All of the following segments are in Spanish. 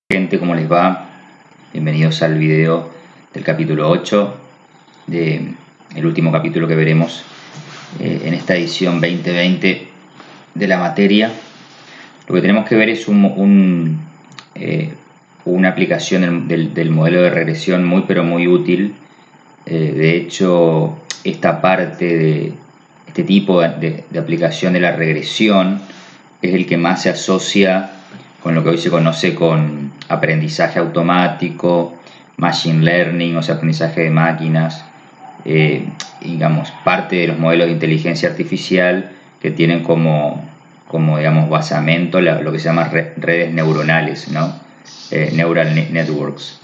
Gente, ¿cómo les va? Bienvenidos al video del capítulo 8, el último capítulo que veremos en esta edición 2020 de la materia. Lo que tenemos que ver es una aplicación del modelo de regresión muy pero muy útil. De hecho, esta parte de este tipo de aplicación de la regresión es el que más se asocia con lo que hoy se conoce con aprendizaje automático, machine learning, o sea, aprendizaje de máquinas, digamos, parte de los modelos de inteligencia artificial que tienen como digamos, basamento lo que se llama redes neuronales, ¿no? Neural networks.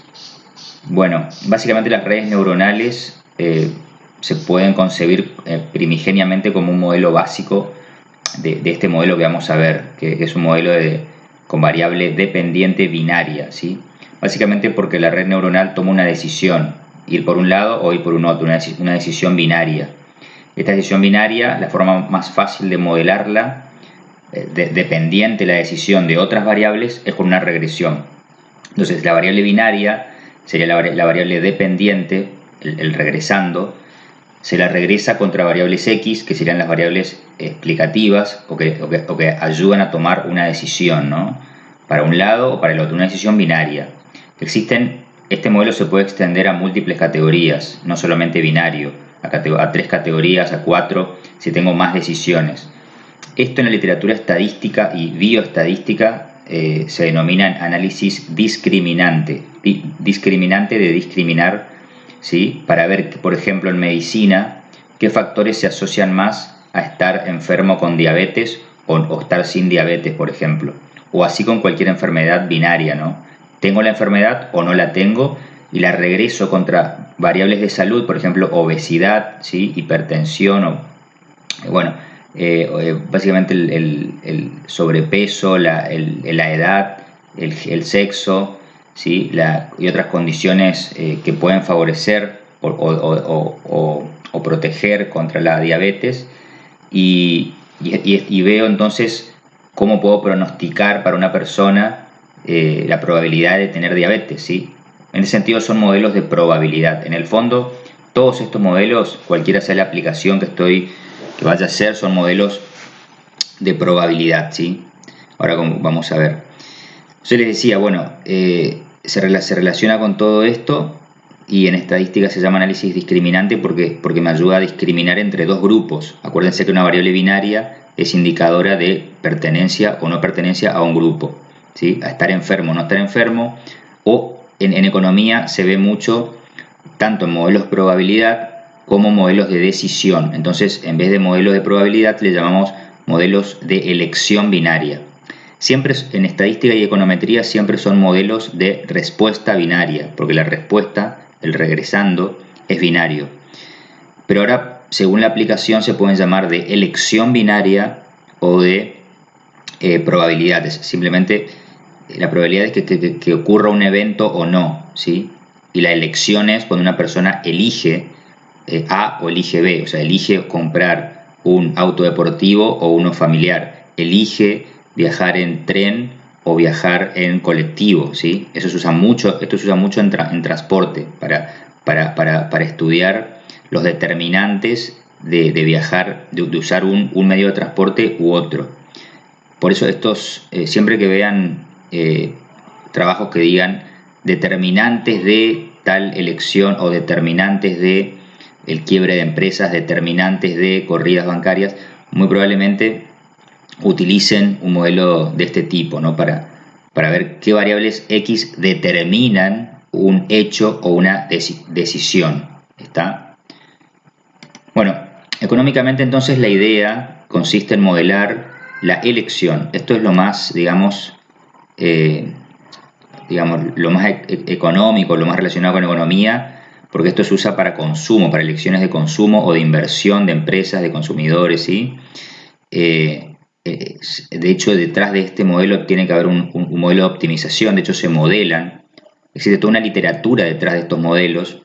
Bueno, básicamente las redes neuronales se pueden concebir primigeniamente como un modelo básico de este modelo que vamos a ver, que es un modelo con variable dependiente binaria, ¿sí? Básicamente porque la red neuronal toma una decisión, ir por un lado o ir por un otro, una decisión binaria. Esta decisión binaria, la forma más fácil de modelarla, dependiente de la decisión de otras variables, es con una regresión. Entonces la variable binaria sería la variable dependiente, el regresando, se la regresa contra variables X, que serían las variables explicativas o que ayudan a tomar una decisión, ¿no? Para un lado o para el otro, una decisión binaria. Este modelo se puede extender a múltiples categorías, no solamente binario, a 3 categorías, a 4, si tengo más decisiones. Esto en la literatura estadística y bioestadística se denomina análisis discriminante. Discriminante de discriminar, ¿sí? Para ver, por ejemplo, en medicina, qué factores se asocian más a estar enfermo con diabetes o estar sin diabetes, por ejemplo. O así con cualquier enfermedad binaria, ¿no? ¿Tengo la enfermedad o no la tengo? Y la regreso contra variables de salud, por ejemplo, obesidad, ¿sí? Hipertensión, básicamente el sobrepeso, la edad, el sexo, ¿sí? Y otras condiciones que pueden favorecer o proteger contra la diabetes, y veo entonces cómo puedo pronosticar para una persona la probabilidad de tener diabetes, ¿sí? En ese sentido son modelos de probabilidad. En el fondo, todos estos modelos, cualquiera sea la aplicación que vaya a ser, son modelos de probabilidad, ¿sí? Ahora vamos a ver. Yo les decía, bueno, se relaciona con todo esto, y en estadística se llama análisis discriminante porque me ayuda a discriminar entre dos grupos. Acuérdense que una variable binaria es indicadora de pertenencia o no pertenencia a un grupo, ¿sí? A estar enfermo o no estar enfermo, o en economía se ve mucho, tanto en modelos de probabilidad como modelos de decisión. Entonces, en vez de modelos de probabilidad, le llamamos modelos de elección binaria. Siempre en estadística y econometría siempre son modelos de respuesta binaria, porque la respuesta, el regresando, es binario. Pero ahora, según la aplicación, se pueden llamar de elección binaria o de probabilidades. Simplemente la probabilidad es que ocurra un evento o no, ¿sí? Y la elección es cuando una persona elige A o elige B, o sea, elige comprar un auto deportivo o uno familiar, elige viajar en tren o viajar en colectivo, ¿sí? Esto se usa mucho en transporte para estudiar los determinantes de viajar, de usar un medio de transporte u otro. Por eso siempre que vean trabajos que digan determinantes de tal elección o determinantes de el quiebre de empresas, determinantes de corridas bancarias, muy probablemente utilicen un modelo de este tipo, ¿no? Para ver qué variables X determinan un hecho o una decisión. ¿Está? Bueno, económicamente entonces la idea consiste en modelar la elección. Esto es lo más, digamos, lo más económico, lo más relacionado con economía, porque esto se usa para consumo, para elecciones de consumo o de inversión de empresas, de consumidores, ¿sí? De hecho, detrás de este modelo tiene que haber un modelo de optimización. De hecho, se modelan, existe toda una literatura detrás de estos modelos,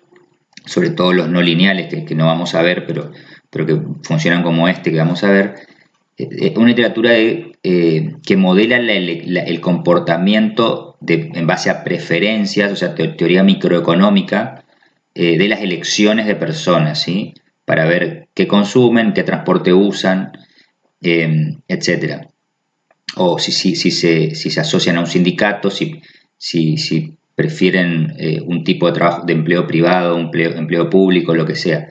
sobre todo los no lineales, que no vamos a ver, pero que funcionan como este que vamos a ver. Una literatura que modela el comportamiento en base a preferencias, o sea, teoría microeconómica, de las elecciones de personas, ¿sí? Para ver qué consumen, qué transporte usan, etcétera. O si se asocian a un sindicato, si prefieren un tipo de trabajo, de empleo privado, empleo público, lo que sea.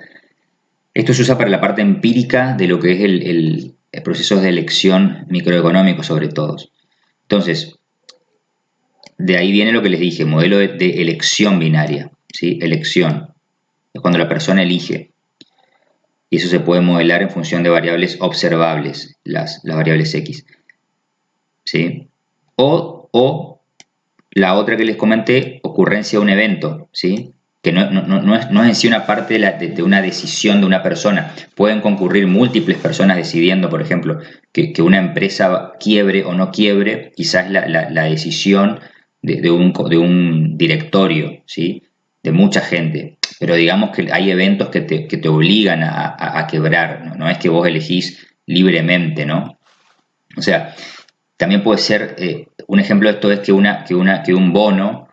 Esto se usa para la parte empírica de lo que es el proceso de elección microeconómico, sobre todo. Entonces, de ahí viene lo que les dije, modelo de elección binaria, ¿sí? Elección. Es cuando la persona elige. Y eso se puede modelar en función de variables observables, las variables X, ¿sí? O la otra que les comenté, ocurrencia de un evento, ¿sí? Que no es en sí una parte de una decisión de una persona. Pueden concurrir múltiples personas decidiendo, por ejemplo, que una empresa quiebre o no quiebre, quizás la decisión de un directorio, ¿sí? De mucha gente. Pero digamos que hay eventos que te obligan a quebrar, ¿no? No es que vos elegís libremente, ¿no? O sea, también puede ser, un ejemplo de esto es que un bono,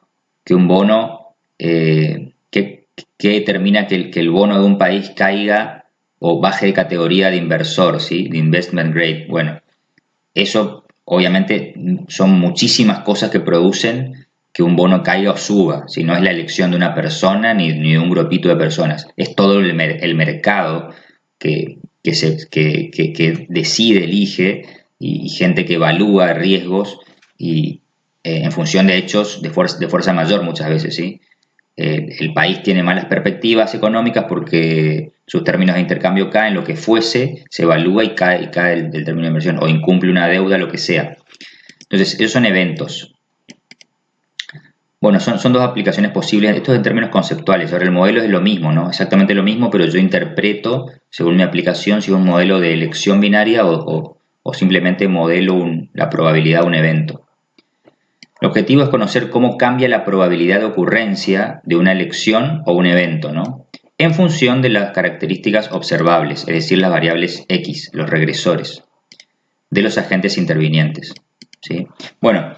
que determina que el bono de un país caiga o baje de categoría de inversor, ¿sí? De investment grade. Bueno, eso obviamente son muchísimas cosas que producen que un bono caiga o suba, si no es la elección de una persona ni de un grupito de personas, es todo el mercado que decide, elige, y gente que evalúa riesgos y en función de hechos de fuerza mayor muchas veces, ¿sí? El país tiene malas perspectivas económicas porque sus términos de intercambio caen, lo que fuese, se evalúa y cae el término de inversión, o incumple una deuda, lo que sea. Entonces, esos son eventos. Bueno, son dos aplicaciones posibles, esto en términos conceptuales. Ahora, el modelo es lo mismo, ¿no? Exactamente lo mismo, pero yo interpreto, según mi aplicación, si es un modelo de elección binaria o simplemente modelo la probabilidad de un evento. El objetivo es conocer cómo cambia la probabilidad de ocurrencia de una elección o un evento, ¿no? En función de las características observables, es decir, las variables X, los regresores, de los agentes intervinientes, ¿sí? Bueno,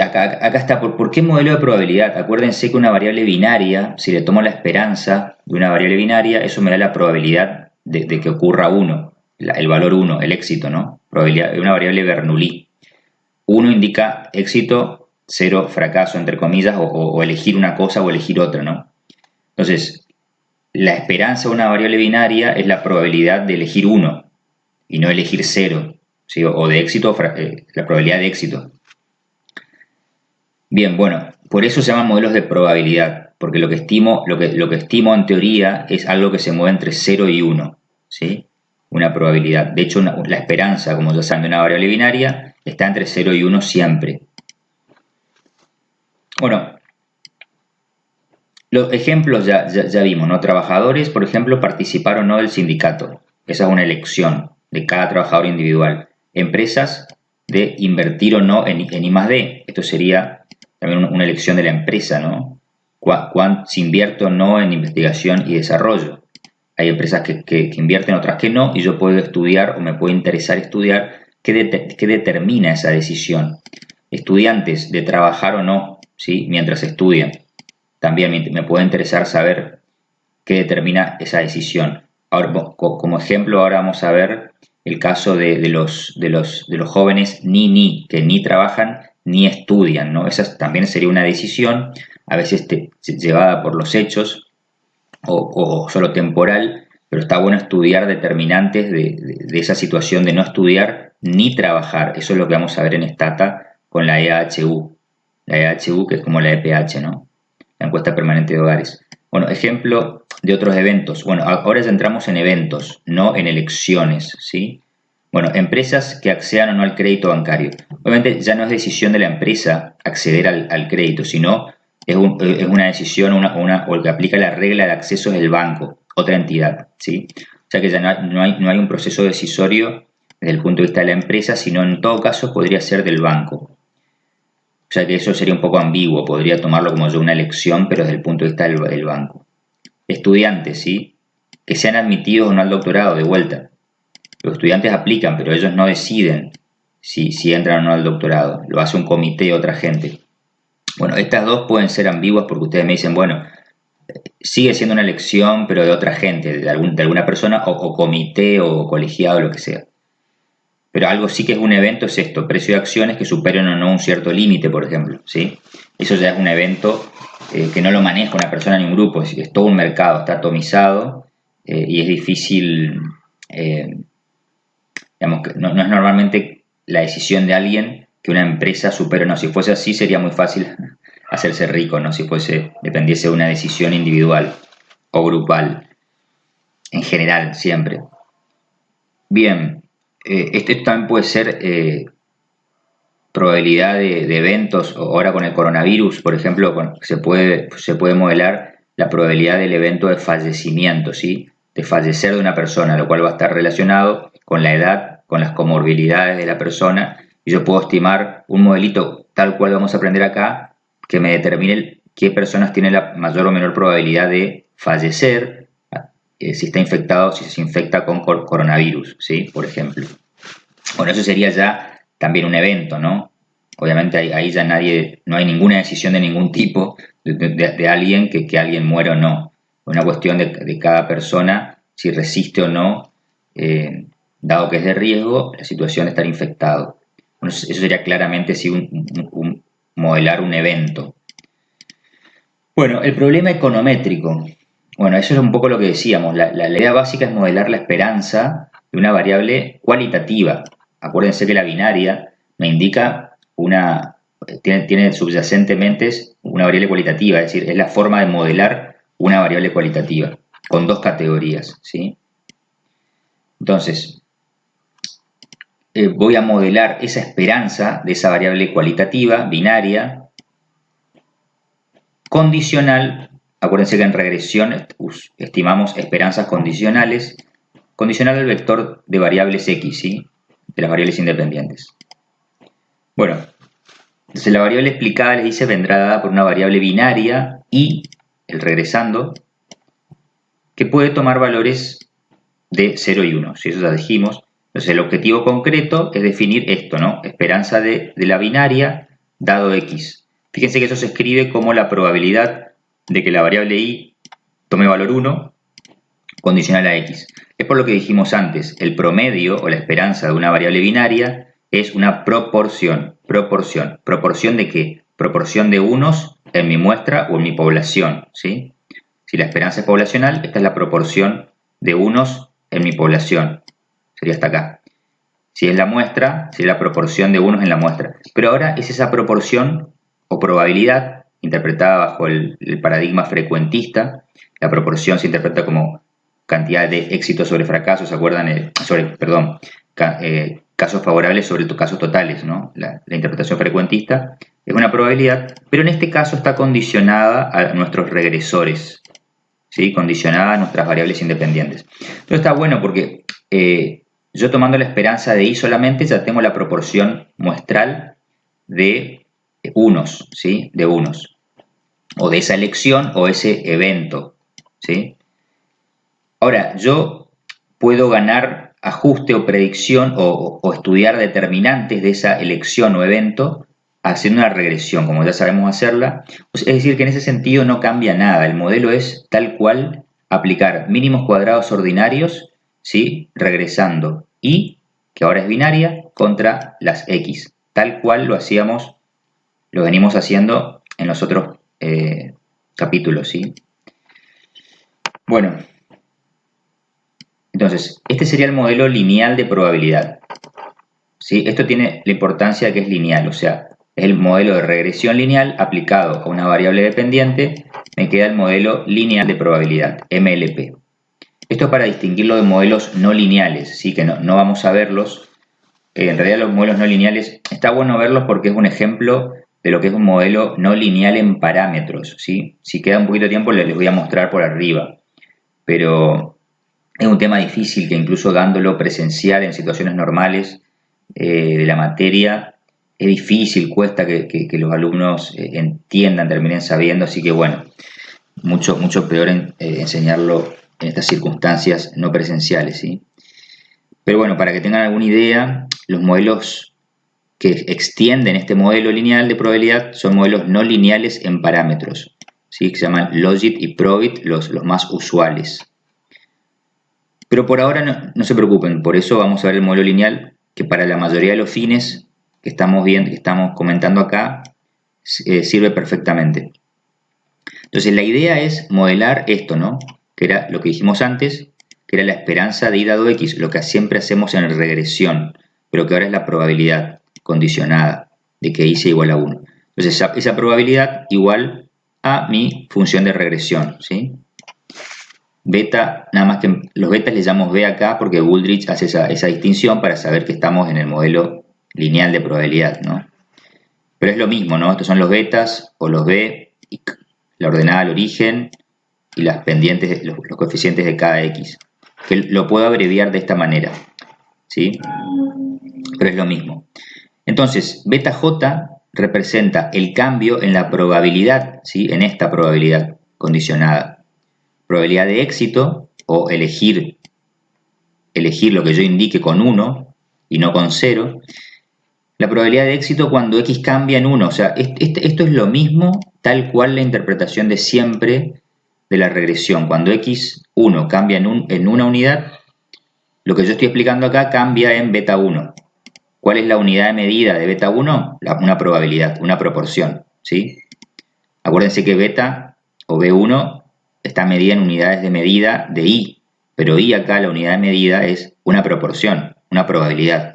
acá está, ¿por qué modelo de probabilidad? Acuérdense que una variable binaria, si le tomo la esperanza de una variable binaria, eso me da la probabilidad de que ocurra 1, el valor 1, el éxito, ¿no? Probabilidad de una variable Bernoulli. 1 indica éxito, 0 fracaso, entre comillas, o elegir una cosa o elegir otra, ¿no? Entonces, la esperanza de una variable binaria es la probabilidad de elegir 1 y no elegir 0, ¿sí? O de éxito, la probabilidad de éxito. Bien, bueno, por eso se llaman modelos de probabilidad, porque lo que estimo en teoría es algo que se mueve entre 0 y 1, ¿sí? Una probabilidad. De hecho, la esperanza, como ya saben, de una variable binaria está entre 0 y 1 siempre. Bueno, los ejemplos ya vimos, ¿no? Trabajadores, por ejemplo, participar o no del sindicato. Esa es una elección de cada trabajador individual. Empresas, de invertir o no en I+D. Esto sería también una elección de la empresa, ¿no? Si invierto o no en investigación y desarrollo. Hay empresas que invierten, otras que no, y yo puedo estudiar o me puede interesar estudiar qué determina esa decisión. Estudiantes, de trabajar o no, ¿sí? Mientras estudian. También me puede interesar saber qué determina esa decisión. Ahora, como ejemplo, ahora vamos a ver el caso de los jóvenes que ni trabajan ni estudian, ¿no? Esa también sería una decisión, a veces llevada por los hechos o solo temporal, pero está bueno estudiar determinantes de esa situación de no estudiar ni trabajar. Eso es lo que vamos a ver en Stata con la EHU. La EHU, que es como la EPH, ¿no? La encuesta permanente de hogares. Bueno, ejemplo de otros eventos. Bueno, ahora ya entramos en eventos, no en elecciones, ¿sí? Bueno, empresas que accedan o no al crédito bancario. Obviamente ya no es decisión de la empresa acceder al crédito, sino es una decisión o el que aplica la regla de acceso del banco, otra entidad, ¿sí? O sea que ya no hay un proceso decisorio desde el punto de vista de la empresa, sino en todo caso podría ser del banco. O sea que eso sería un poco ambiguo, podría tomarlo como yo una elección, pero desde el punto de vista del banco. Estudiantes, ¿sí? Que sean admitidos o no al doctorado, de vuelta. Los estudiantes aplican, pero ellos no deciden si entran o no al doctorado. Lo hace un comité y otra gente. Bueno, estas dos pueden ser ambiguas porque ustedes me dicen, bueno, sigue siendo una elección, pero de otra gente, de alguna persona, o comité, o colegiado, lo que sea. Pero algo sí que es un evento, es esto, precio de acciones que superen o no un cierto límite, por ejemplo, ¿sí? Eso ya es un evento que no lo maneja una persona ni un grupo, es todo un mercado, está atomizado y es difícil, digamos, que no es normalmente la decisión de alguien que una empresa supere o no. Si fuese así sería muy fácil hacerse rico, ¿no? Si dependiese de una decisión individual o grupal, en general, siempre. Bien, este también puede ser probabilidad de eventos. Ahora con el coronavirus, por ejemplo, se puede modelar la probabilidad del evento de fallecimiento, ¿sí? De fallecer de una persona, lo cual va a estar relacionado con la edad, con las comorbilidades de la persona, y yo puedo estimar un modelito tal cual vamos a aprender acá, que me determine qué personas tienen la mayor o menor probabilidad de fallecer, si está infectado, si se infecta con coronavirus, ¿sí? Por ejemplo. Bueno, eso sería ya también un evento, ¿no? Obviamente ahí ya no hay ninguna decisión de ningún tipo de alguien que alguien muera o no. Es una cuestión de cada persona, si resiste o no, dado que es de riesgo, la situación de estar infectado. Bueno, eso sería claramente sí, modelar un evento. Bueno, el problema econométrico. Bueno, eso es un poco lo que decíamos. La idea básica es modelar la esperanza de una variable cualitativa. Acuérdense que la binaria me indica tiene subyacentemente una variable cualitativa, es decir, es la forma de modelar una variable cualitativa, con dos categorías, ¿sí? Entonces, voy a modelar esa esperanza de esa variable cualitativa, binaria, condicional. Acuérdense que en regresión estimamos esperanzas condicionales, condicional al vector de variables x, ¿sí? De las variables independientes. Bueno, entonces la variable explicada, les dice, vendrá dada por una variable binaria y, el regresando, que puede tomar valores de 0 y 1, si eso ya dijimos. Entonces el objetivo concreto es definir esto, ¿no? Esperanza de la binaria dado x. Fíjense que eso se escribe como la probabilidad de que la variable y tome valor 1 condicional a x. Es por lo que dijimos antes, el promedio o la esperanza de una variable binaria es una proporción. ¿Proporción? ¿Proporción de qué? Proporción de unos en mi muestra o en mi población, ¿sí? Si la esperanza es poblacional, esta es la proporción de unos en mi población. Sería hasta acá. Si es la muestra, sería la proporción de unos en la muestra. Pero ahora es esa proporción o probabilidad, interpretada bajo el paradigma frecuentista. La proporción se interpreta como cantidad de éxitos sobre fracasos, ¿se acuerdan? Casos favorables sobre casos totales, ¿no? La interpretación frecuentista es una probabilidad, pero en este caso está condicionada a nuestros regresores, ¿sí? Condicionada a nuestras variables independientes. Esto está bueno porque yo tomando la esperanza de y solamente ya tengo la proporción muestral de unos, ¿sí? De unos. O de esa elección o ese evento, ¿sí? Ahora, yo puedo ganar ajuste o predicción o estudiar determinantes de esa elección o evento haciendo una regresión, como ya sabemos hacerla. Es decir, que en ese sentido no cambia nada. El modelo es tal cual aplicar mínimos cuadrados ordinarios, ¿sí? Regresando y, que ahora es binaria, contra las x. Tal cual lo venimos haciendo en los otros capítulos, ¿sí? Bueno, entonces, este sería el modelo lineal de probabilidad, ¿sí? Esto tiene la importancia de que es lineal, o sea, es el modelo de regresión lineal aplicado a una variable dependiente, me queda el modelo lineal de probabilidad, MLP. Esto es para distinguirlo de modelos no lineales, ¿sí? Que no vamos a verlos. En realidad los modelos no lineales, está bueno verlos porque es un ejemplo de lo que es un modelo no lineal en parámetros, ¿sí? Si queda un poquito de tiempo les voy a mostrar por arriba, pero es un tema difícil que incluso dándolo presencial en situaciones normales de la materia, es difícil, cuesta que los alumnos entiendan, terminen sabiendo, así que bueno, mucho peor enseñarlo en estas circunstancias no presenciales, ¿sí? Pero bueno, para que tengan alguna idea, los modelos que extienden este modelo lineal de probabilidad son modelos no lineales en parámetros, ¿sí? Que se llaman Logit y Probit, los más usuales. Pero por ahora no se preocupen, por eso vamos a ver el modelo lineal, que para la mayoría de los fines que estamos viendo, que estamos comentando acá, sirve perfectamente. Entonces la idea es modelar esto, ¿no? Que era lo que dijimos antes, que era la esperanza de y dado x, lo que siempre hacemos en regresión, pero que ahora es la probabilidad condicionada de que y sea igual a 1. Entonces esa probabilidad igual a mi función de regresión, ¿sí? Beta, nada más que los betas les llamamos B acá porque Wooldridge hace esa distinción para saber que estamos en el modelo lineal de probabilidad, ¿no? Pero es lo mismo, ¿no? Estos son los betas o los B, la ordenada al origen y las pendientes, los coeficientes de cada x. Que lo puedo abreviar de esta manera, ¿sí? Pero es lo mismo. Entonces, beta j representa el cambio en la probabilidad, ¿sí? En esta probabilidad condicionada. Probabilidad de éxito o elegir lo que yo indique con 1 y no con 0. La probabilidad de éxito cuando x cambia en 1. O sea, esto es lo mismo, tal cual la interpretación de siempre de la regresión. Cuando x1 cambia en una unidad, lo que yo estoy explicando acá cambia en beta 1. ¿Cuál es la unidad de medida de beta 1? Una probabilidad, una proporción, ¿sí? Acuérdense que beta o B1 está medida en unidades de medida de i, pero i acá, la unidad de medida, es una proporción, una probabilidad.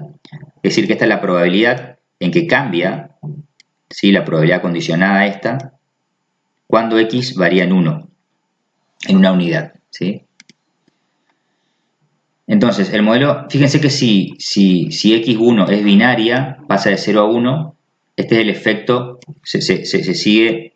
Es decir, que esta es la probabilidad en que cambia, ¿sí? La probabilidad condicionada a esta, cuando x varía en 1, en una unidad, ¿sí? Entonces, el modelo, fíjense que si x1 es binaria, pasa de 0 a 1, este es el efecto, se sigue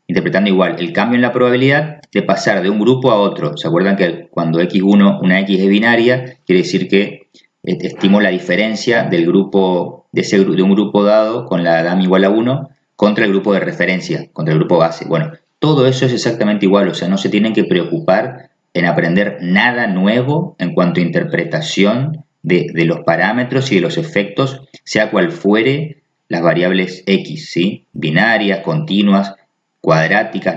interpretando igual. El cambio en la probabilidad de pasar de un grupo a otro. ¿Se acuerdan que cuando x1, una x es binaria, quiere decir que estimo la diferencia del grupo, de un grupo dado con la DAM igual a 1 contra el grupo de referencia, contra el grupo base? Bueno, todo eso es exactamente igual, o sea, no se tienen que preocupar en aprender nada nuevo en cuanto a interpretación de los parámetros y de los efectos, sea cual fuere las variables x, ¿sí? Binarias, continuas, cuadráticas,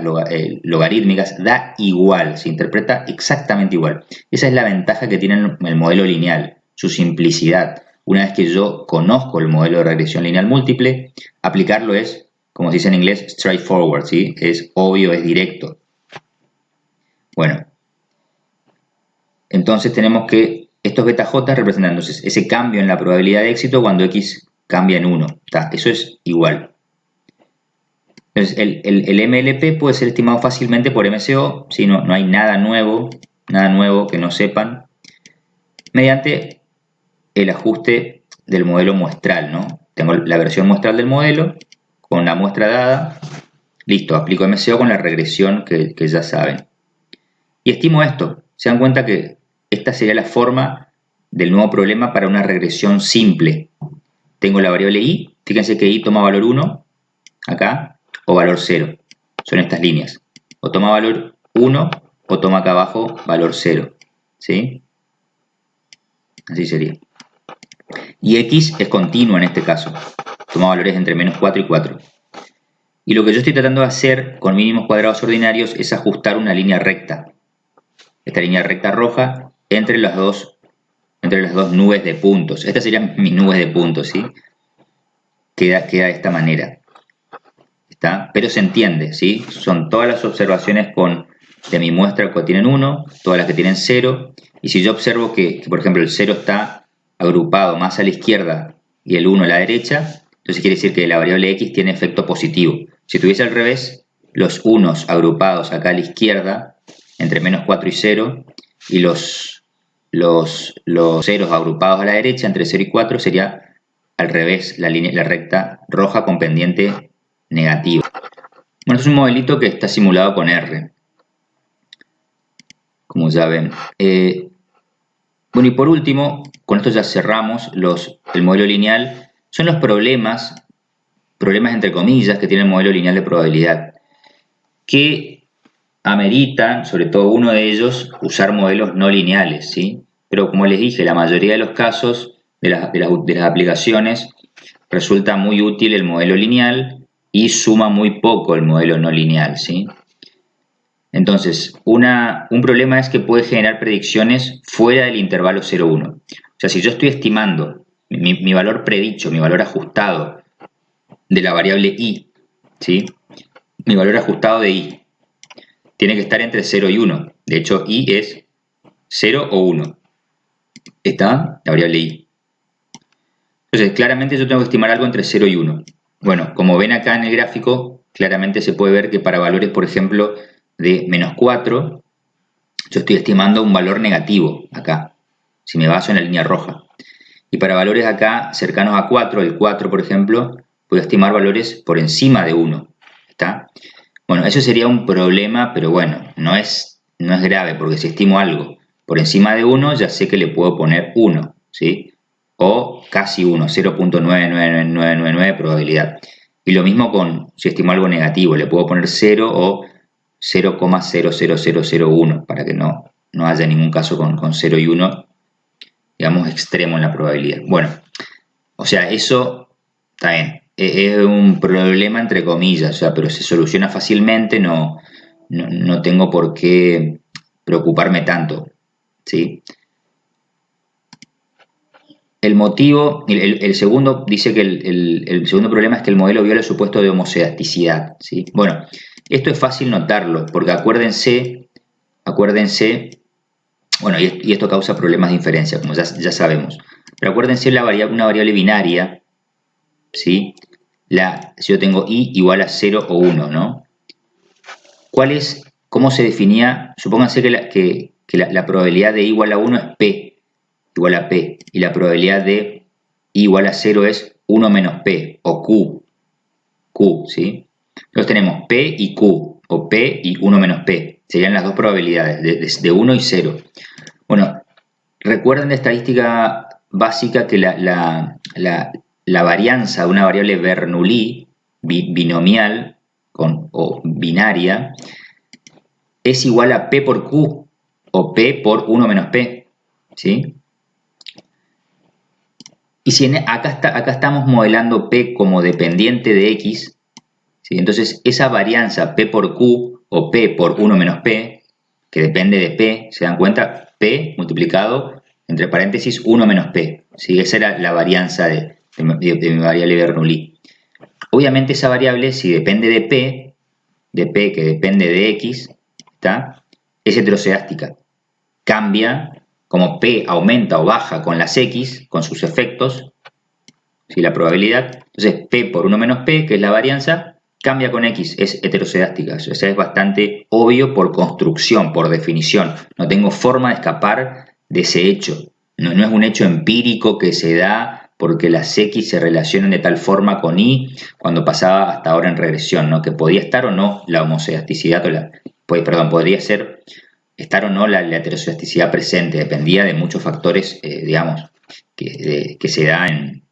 logarítmicas, da igual, se interpreta exactamente igual. Esa es la ventaja que tiene el modelo lineal, su simplicidad. Una vez que yo conozco el modelo de regresión lineal múltiple, aplicarlo es, como se dice en inglés, straightforward, ¿sí? Es obvio, es directo. Bueno, entonces tenemos que estos beta j representan entonces ese cambio en la probabilidad de éxito cuando x cambia en 1. Eso es igual. Entonces el MLP puede ser estimado fácilmente por MCO, si no hay nada nuevo que no sepan, mediante el ajuste del modelo muestral, ¿no? Tengo la versión muestral del modelo con la muestra dada, listo, aplico MCO con la regresión que ya saben. Y estimo esto. Se dan cuenta que esta sería la forma del nuevo problema para una regresión simple. Tengo la variable i, fíjense que i toma valor 1, acá, o valor 0. Son estas líneas. O toma valor 1 o toma acá abajo valor 0. ¿Sí? Así sería. Y x es continua en este caso. Toma valores entre menos 4 y 4. Y lo que yo estoy tratando de hacer con mínimos cuadrados ordinarios es ajustar una línea recta. Esta línea recta roja entre las dos nubes de puntos. Estas serían mis nubes de puntos, ¿sí? Queda de esta manera. ¿Está? Pero se entiende, ¿sí? Son todas las observaciones de mi muestra que tienen 1, todas las que tienen 0. Y si yo observo que, por ejemplo, el 0 está agrupado más a la izquierda y el 1 a la derecha, entonces quiere decir que la variable x tiene efecto positivo. Si tuviese al revés, los unos agrupados acá a la izquierda, entre menos 4 y 0, y los ceros agrupados a la derecha, entre 0 y 4, sería al revés la recta roja con pendiente negativa. Bueno, es un modelito que está simulado con R, como ya ven. Bueno, y por último, con esto ya cerramos el modelo lineal. Son los problemas entre comillas, que tiene el modelo lineal de probabilidad, que ameritan, sobre todo uno de ellos, usar modelos no lineales, ¿sí? Pero como les dije, la mayoría de los casos de las aplicaciones resulta muy útil el modelo lineal y suma muy poco el modelo no lineal, ¿sí? Entonces, un problema es que puede generar predicciones fuera del intervalo 0,1. O sea, si yo estoy estimando mi valor predicho, mi valor ajustado de la variable i, ¿sí? Mi valor ajustado de i tiene que estar entre 0 y 1. De hecho, i es 0 o 1. Está la variable i. Entonces, claramente yo tengo que estimar algo entre 0 y 1. Bueno, como ven acá en el gráfico, claramente se puede ver que para valores, por ejemplo, de menos 4, yo estoy estimando un valor negativo acá, si me baso en la línea roja. Y para valores acá cercanos a 4, el 4 por ejemplo, puedo estimar valores por encima de 1. ¿Está? Bueno, eso sería un problema, pero bueno, no es grave, porque si estimo algo por encima de 1, ya sé que le puedo poner 1, ¿sí? O casi 1, 0.99999 probabilidad. Y lo mismo con, si estimo algo negativo, le puedo poner 0 o 0,00001, para que no haya ningún caso con 0 y 1, digamos, extremo en la probabilidad. Bueno, o sea, eso está bien. Es un problema entre comillas, o sea, pero se soluciona fácilmente, no tengo por qué preocuparme tanto, ¿sí? El motivo, el segundo dice que el segundo problema es que el modelo viola el supuesto de homocedasticidad, ¿sí? Bueno, esto es fácil notarlo, porque acuérdense, bueno, y esto causa problemas de inferencia, como ya sabemos, pero acuérdense una variable binaria, ¿sí? Si yo tengo i igual a 0 o 1, ¿no? ¿Cómo se definía? Supónganse que la probabilidad de i igual a 1 es p, igual a p, y la probabilidad de i igual a 0 es 1 menos p, o q, ¿sí? Entonces tenemos p y q, o p y 1 menos p, serían las dos probabilidades, de 1 y 0. Bueno, recuerden de estadística básica que la varianza de una variable Bernoulli binomial o binaria es igual a P por Q o P por 1 menos P, ¿sí? Y si acá estamos modelando P como dependiente de X, ¿sí? Entonces esa varianza P por Q o P por 1 menos P, que depende de P, ¿se dan cuenta? P multiplicado, entre paréntesis, 1 menos P, ¿sí? Esa era la varianza de mi variable Bernoulli. Obviamente esa variable, si depende de P que depende de X, ¿está? Es heteroscedástica. Cambia, como P aumenta o baja con las X, con sus efectos, ¿sí? La probabilidad. Entonces P por 1 menos P, que es la varianza, cambia con X, es heteroscedástica. O sea, es bastante obvio por construcción, por definición. No tengo forma de escapar de ese hecho. No es un hecho empírico que se da porque las X se relacionan de tal forma con Y cuando pasaba hasta ahora en regresión, ¿no? Que podía estar o no la homocedasticidad, podría ser estar o no la heteroscedasticidad presente, dependía de muchos factores, digamos, que se da en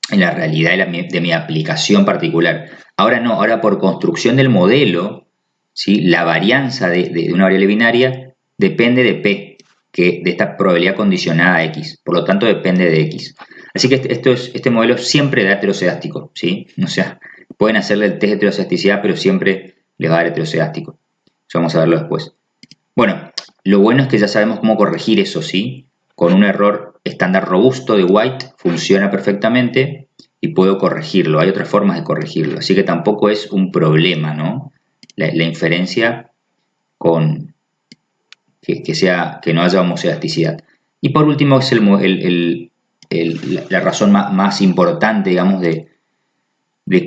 la realidad de mi aplicación particular. Ahora no, ahora por construcción del modelo, ¿sí? La varianza de una variable binaria depende de P, de esta probabilidad condicionada a X, por lo tanto depende de X. Así que este modelo siempre da heterocedástico, ¿sí? O sea, pueden hacerle el test de heteroscedasticidad, pero siempre les va a dar heteroscedástico. Eso vamos a verlo después. Bueno, lo bueno es que ya sabemos cómo corregir eso, ¿sí? Con un error estándar robusto de White funciona perfectamente y puedo corregirlo. Hay otras formas de corregirlo, así que tampoco es un problema, ¿no? La inferencia con que no haya homocedasticidad. Y por último es la razón más importante, digamos, de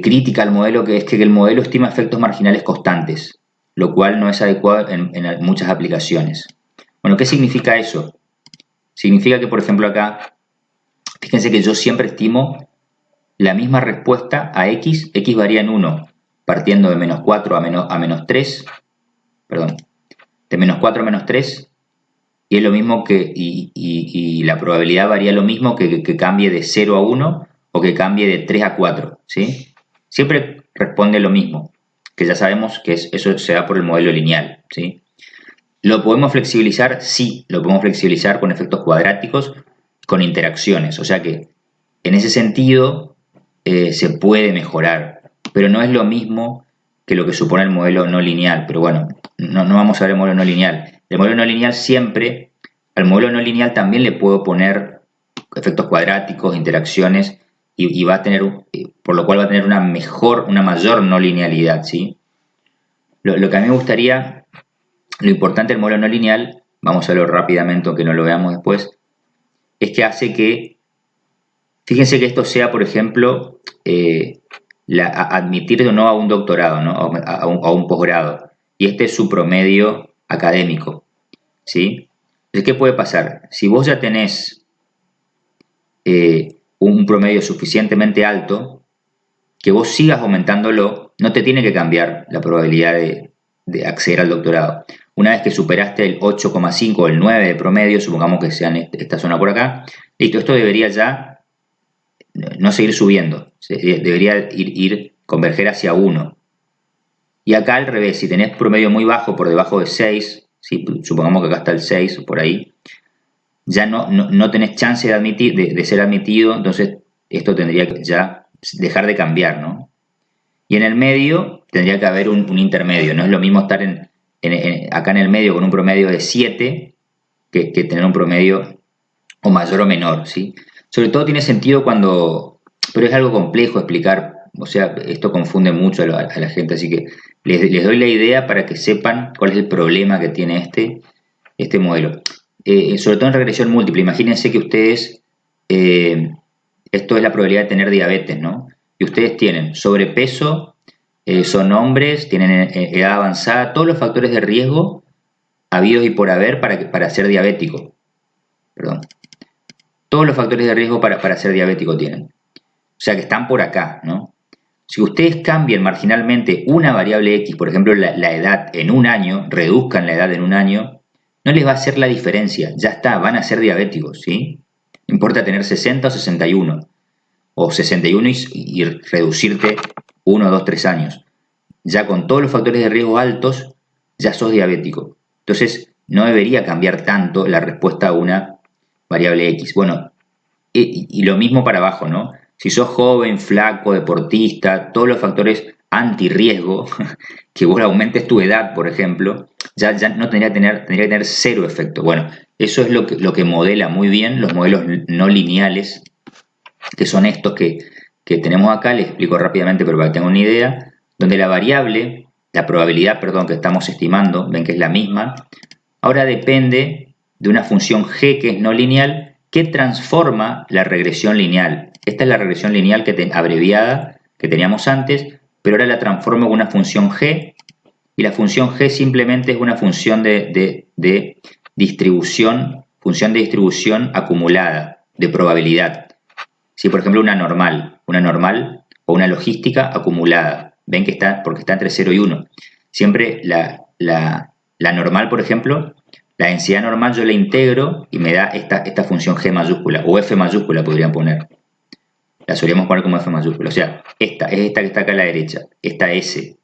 crítica al modelo, que es que el modelo estima efectos marginales constantes, lo cual no es adecuado en muchas aplicaciones. Bueno, ¿qué significa eso? Significa que, por ejemplo, acá, fíjense que yo siempre estimo la misma respuesta a X varía en 1, partiendo de menos 4 a menos 3, perdón, de menos 4 a menos 3, y es lo mismo y la probabilidad varía lo mismo que cambie de 0 a 1 o que cambie de 3 a 4, ¿sí? Siempre responde lo mismo, que ya sabemos que eso se da por el modelo lineal, ¿sí? ¿Lo podemos flexibilizar? Sí, lo podemos flexibilizar con efectos cuadráticos, con interacciones. O sea que, en ese sentido, se puede mejorar, pero no es lo mismo que lo que supone el modelo no lineal. Pero bueno, no vamos a ver el modelo no lineal. El modelo no lineal siempre, al modelo no lineal también le puedo poner efectos cuadráticos, interacciones, y va a tener, por lo cual va a tener una mayor no linealidad, ¿sí? Lo que a mí me gustaría, lo importante del modelo no lineal, vamos a verlo rápidamente aunque no lo veamos después, es que hace que, fíjense que esto sea, por ejemplo, admitir o no a un doctorado, ¿no? A un posgrado, y este es su promedio académico, ¿sí? Entonces, ¿qué puede pasar? Si vos ya tenés un promedio suficientemente alto, que vos sigas aumentándolo, no te tiene que cambiar la probabilidad de acceder al doctorado. Una vez que superaste el 8,5 o el 9 de promedio, supongamos que sea en esta zona por acá, listo, esto debería ya no seguir subiendo, debería converger hacia 1. Y acá al revés, si tenés promedio muy bajo, por debajo de 6, ¿sí? Supongamos que acá está el 6 o por ahí, ya no tenés chance de ser admitido, entonces esto tendría que ya dejar de cambiar, ¿no? Y en el medio tendría que haber un intermedio. No es lo mismo estar acá en el medio con un promedio de 7 que tener un promedio o mayor o menor, ¿sí? Sobre todo tiene sentido cuando, pero es algo complejo explicar, o sea, esto confunde mucho a la gente, así que les doy la idea para que sepan cuál es el problema que tiene este modelo. Sobre todo en regresión múltiple, imagínense que ustedes, esto es la probabilidad de tener diabetes, ¿no? Y ustedes tienen sobrepeso, son hombres, tienen edad avanzada, todos los factores de riesgo habidos y por haber para ser diabético. Perdón. Todos los factores de riesgo para ser diabético tienen. O sea que están por acá, ¿no? Si ustedes cambian marginalmente una variable X, por ejemplo la edad en un año, reduzcan la edad en un año, no les va a hacer la diferencia. Ya está, van a ser diabéticos, ¿sí? No importa tener 60 o 61, o 61 y reducirte 1, 2, 3 años. Ya con todos los factores de riesgo altos, ya sos diabético. Entonces, no debería cambiar tanto la respuesta a una variable X. Bueno, y lo mismo para abajo, ¿no? Si sos joven, flaco, deportista, todos los factores anti-riesgo, que vos aumentes tu edad, por ejemplo, ya no tendría que tener cero efecto. Bueno, eso es lo que modela muy bien los modelos no lineales, que son estos que tenemos acá. Les explico rápidamente, pero para que tengan una idea, donde la variable, la probabilidad, perdón, que estamos estimando, ven que es la misma, ahora depende de una función g que es no lineal, que transforma la regresión lineal. Esta es la regresión lineal abreviada que teníamos antes, pero ahora la transformo con una función g, y la función g simplemente es una función de distribución, función de distribución acumulada, de probabilidad. Si por ejemplo una normal o una logística acumulada, ven que está, porque está entre 0 y 1. Siempre la normal, por ejemplo, la densidad normal yo la integro y me da esta función g mayúscula, o f mayúscula podrían poner. La solíamos poner como f mayúscula. O sea, esta es esta que está acá a la derecha, esta S.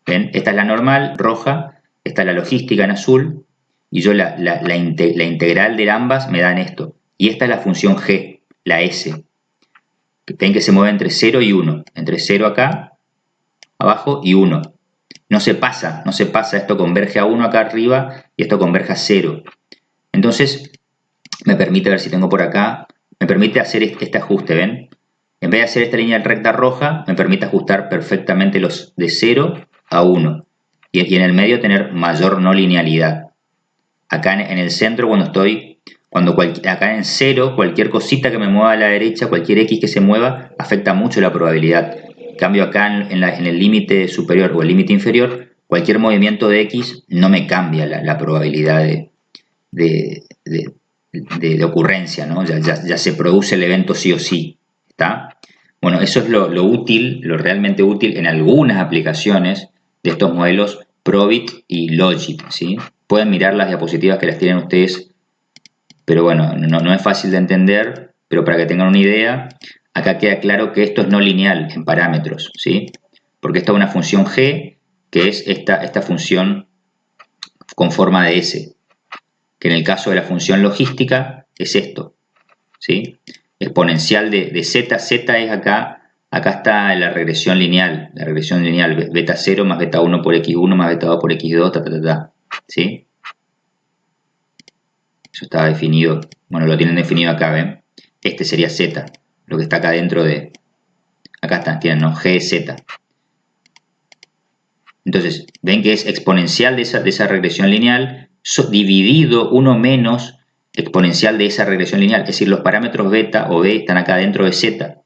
¿Ven? Esta es la normal, roja, esta es la logística en azul, y yo la integral de ambas me dan esto. Y esta es la función g, la S. Ven que se mueve entre 0 y 1. Entre 0 acá, abajo, y 1. No se pasa, esto converge a 1 acá arriba y esto converge a 0. Entonces, me permite, a ver si tengo por acá, me permite hacer este ajuste, ¿ven? En vez de hacer esta línea recta roja, me permite ajustar perfectamente los de 0 a 1. Y en el medio tener mayor no linealidad. Acá en el centro, acá en 0, cualquier cosita que me mueva a la derecha, cualquier X que se mueva, afecta mucho la probabilidad. En cambio, acá en el límite superior o el límite inferior, cualquier movimiento de X no me cambia la probabilidad de ocurrencia, ¿no? Ya se produce el evento sí o sí, ¿está? Bueno, eso es lo útil, lo realmente útil en algunas aplicaciones de estos modelos Probit y Logit, ¿sí? Pueden mirar las diapositivas que las tienen ustedes, pero bueno, no es fácil de entender, pero para que tengan una idea, acá queda claro que esto es no lineal en parámetros, ¿sí? Porque esta es una función g, que es esta función con forma de s, que en el caso de la función logística es esto, ¿sí? Exponencial de z, z es acá Acá está la regresión lineal, beta 0 más beta 1 por x1 más beta 2 por x2, ¿sí? Eso está definido, bueno, lo tienen definido acá, ¿ven? Este sería z, lo que está acá dentro de, acá está, tienen, ¿no? G es z. Entonces, ven que es exponencial de esa regresión lineal dividido 1 menos exponencial de esa regresión lineal. Es decir, los parámetros beta o b están acá dentro de z,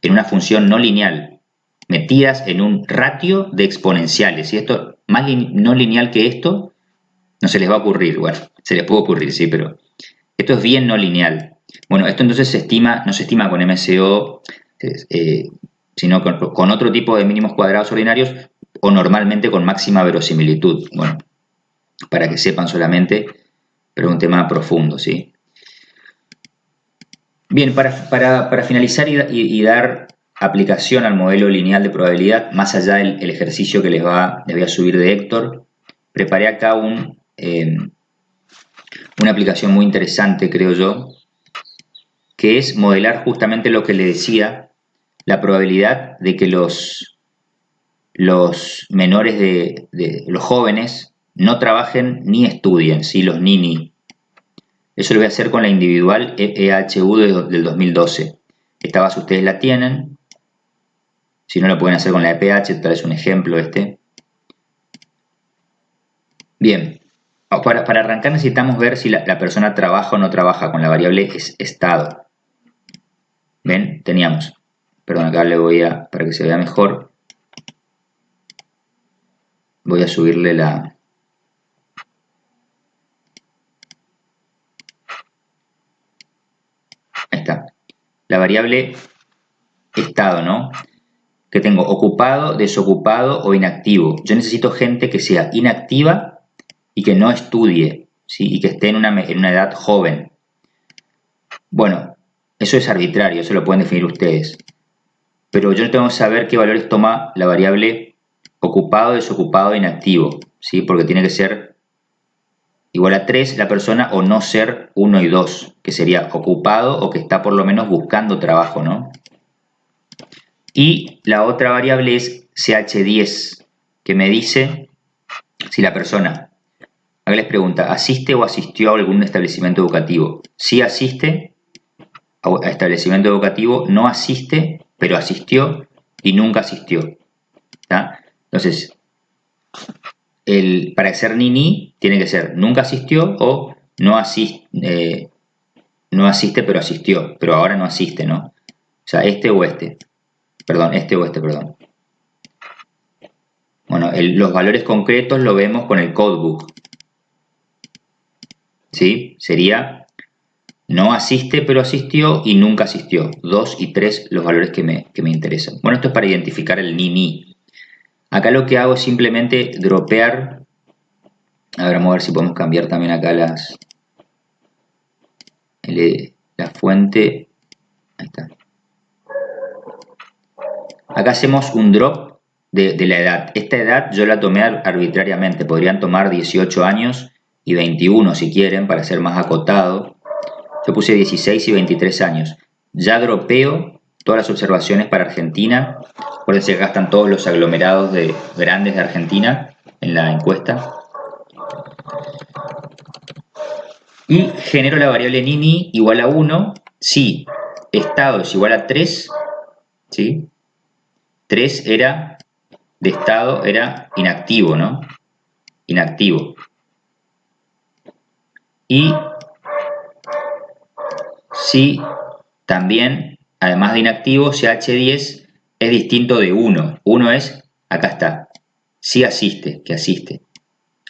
en una función no lineal, metidas en un ratio de exponenciales. Y esto, más no lineal que esto, no se les va a ocurrir. Bueno, se les puede ocurrir, sí, pero esto es bien no lineal. Bueno, esto entonces no se estima con MSO, sino con otro tipo de mínimos cuadrados ordinarios o normalmente con máxima verosimilitud. Bueno, para que sepan solamente, pero es un tema profundo, ¿sí? Bien, para finalizar y dar aplicación al modelo lineal de probabilidad, más allá del ejercicio que les voy a subir de Héctor, preparé acá una aplicación muy interesante, creo yo, que es modelar justamente lo que le decía, la probabilidad de que los menores de los jóvenes no trabajen ni estudien, ¿sí? Los nini. Eso lo voy a hacer con la individual EHU del 2012. Esta base ustedes la tienen. Si no, lo pueden hacer con la EPH, tal vez un ejemplo este. Bien, para arrancar necesitamos ver si la persona trabaja o no trabaja con la variable estado. ¿Ven? Teníamos. Perdón, acá le voy a, para que se vea mejor, voy a subirle la... Ahí está. La variable estado, ¿no? Que tengo ocupado, desocupado o inactivo. Yo necesito gente que sea inactiva y que no estudie, ¿sí? Y que esté en una edad joven. Bueno, eso es arbitrario, eso lo pueden definir ustedes. Pero yo tengo que saber qué valores toma la variable ocupado, desocupado e inactivo, ¿sí? Porque tiene que ser igual a 3 la persona o no ser 1 y 2, que sería ocupado o que está por lo menos buscando trabajo, ¿no? Y la otra variable es CH10, que me dice si la persona, acá les pregunta, ¿asiste o asistió a algún establecimiento educativo? Si asiste a establecimiento educativo, no asiste, pero asistió y nunca asistió. ¿Tá? Entonces, para ser ni tiene que ser nunca asistió o no asiste pero asistió, pero ahora no asiste, ¿no? O sea, este o este. Perdón, este o este, perdón. Bueno, los valores concretos lo vemos con el codebook. ¿Sí? Sería no asiste pero asistió y nunca asistió. 2 y 3 los valores que me interesan. Bueno, esto es para identificar el ni. Acá lo que hago es simplemente dropear. A ver, vamos a ver si podemos cambiar también acá la fuente. Ahí está. Acá hacemos un drop de la edad. Esta edad yo la tomé arbitrariamente. Podrían tomar 18 años y 21 si quieren, para ser más acotado. Yo puse 16 y 23 años. Ya dropeo todas las observaciones para Argentina. Acuérdense que acá están todos los aglomerados grandes de Argentina en la encuesta. Y genero la variable nini igual a 1 si estado es igual a 3, ¿sí? 3 era de estado, era inactivo, ¿no? Inactivo. Y si también, además de inactivo, si H10 es distinto de 1. 1 es, acá está, si asiste, que asiste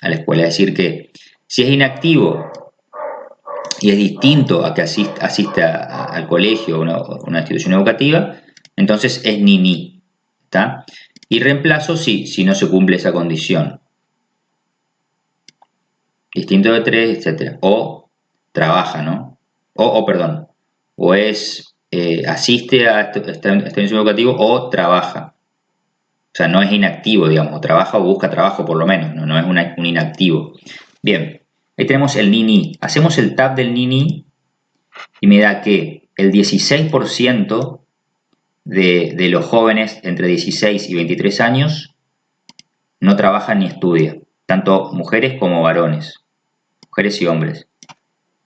a la escuela. Es decir que si es inactivo y es distinto a que asiste al colegio o una institución educativa, entonces es ni. ¿Está? Y reemplazo si no se cumple esa condición. Distinto de 3, etc. O trabaja, ¿no? Perdón. O es asiste a este institución educativo o trabaja. O sea, no es inactivo, digamos. O trabaja o busca trabajo por lo menos. No es un inactivo. Bien. Ahí tenemos el ni. Hacemos el tab del ni y me da que el 16% de los jóvenes entre 16 y 23 años no trabajan ni estudian, tanto mujeres como varones, mujeres y hombres.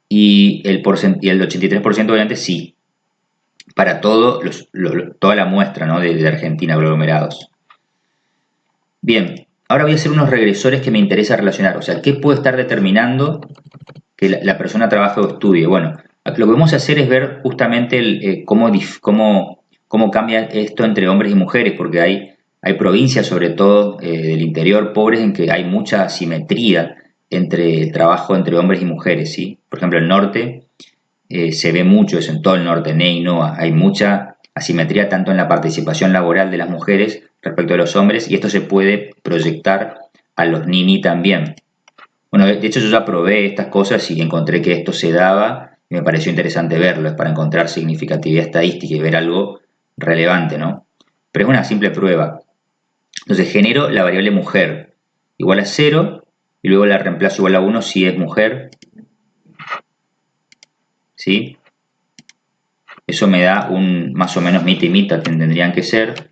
Y el 83% obviamente sí, para toda la muestra, ¿no?, de Argentina, aglomerados. Bien, ahora voy a hacer unos regresores que me interesa relacionar. O sea, ¿qué puede estar determinando que la persona trabaje o estudie? Bueno, lo que vamos a hacer es ver justamente cómo cambia esto entre hombres y mujeres, porque hay provincias, sobre todo del interior, pobres, en que hay mucha asimetría entre el trabajo entre hombres y mujeres, ¿sí? Por ejemplo, el norte se ve mucho eso, en todo el norte, Ney, Noa, hay mucha asimetría tanto en la participación laboral de las mujeres respecto de los hombres, y esto se puede proyectar a los nini también. Bueno, de hecho yo ya probé estas cosas y encontré que esto se daba y me pareció interesante verlo, es para encontrar significatividad estadística y ver algo relevante, ¿no? Pero es una simple prueba. Entonces genero la variable mujer igual a 0 y luego la reemplazo igual a 1 si es mujer, ¿sí? Eso me da un más o menos mita y mita, tendrían que ser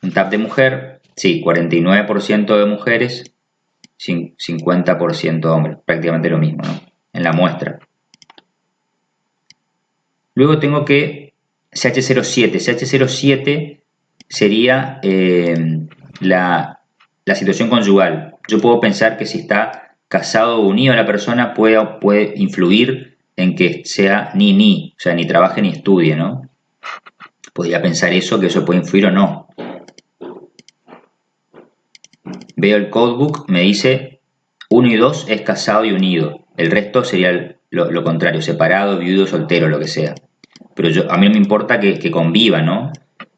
un tab de mujer, sí, 49% de mujeres, 50% hombres, prácticamente lo mismo, ¿no?, en la muestra. Luego tengo que CH07 sería la situación conyugal. Yo puedo pensar que si está casado o unido la persona puede influir en que sea ni, o sea, ni trabaje ni estudie, ¿no? Podría pensar eso, que eso puede influir o no. Veo el codebook, me dice 1 y 2 es casado y unido. El resto sería lo contrario, separado, viudo, soltero, lo que sea. Pero a mí no me importa que conviva, ¿no?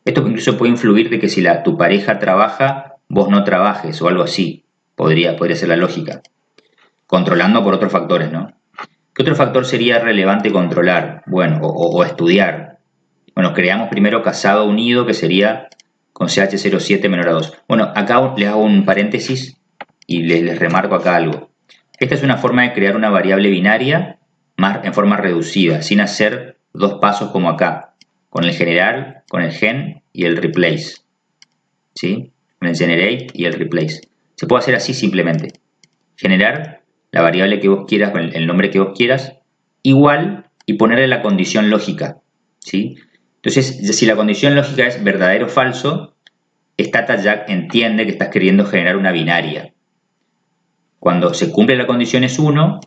Esto incluso puede influir de que si tu pareja trabaja, vos no trabajes o algo así. Podría ser la lógica. Controlando por otros factores, ¿no? ¿Qué otro factor sería relevante controlar? Bueno, o estudiar. Bueno, creamos primero casado unido, que sería con CH07 menor a 2. Bueno, acá les hago un paréntesis y les remarco acá algo. Esta es una forma de crear una variable binaria en forma reducida, sin hacer dos pasos como acá, con el general, con el gen y el replace, ¿sí? Con el generate y el replace. Se puede hacer así simplemente. Generar la variable que vos quieras, con el nombre que vos quieras, igual, y ponerle la condición lógica, ¿sí? Entonces, si la condición lógica es verdadero o falso, Stata ya entiende que estás queriendo generar una binaria. Cuando se cumple la condición es 1,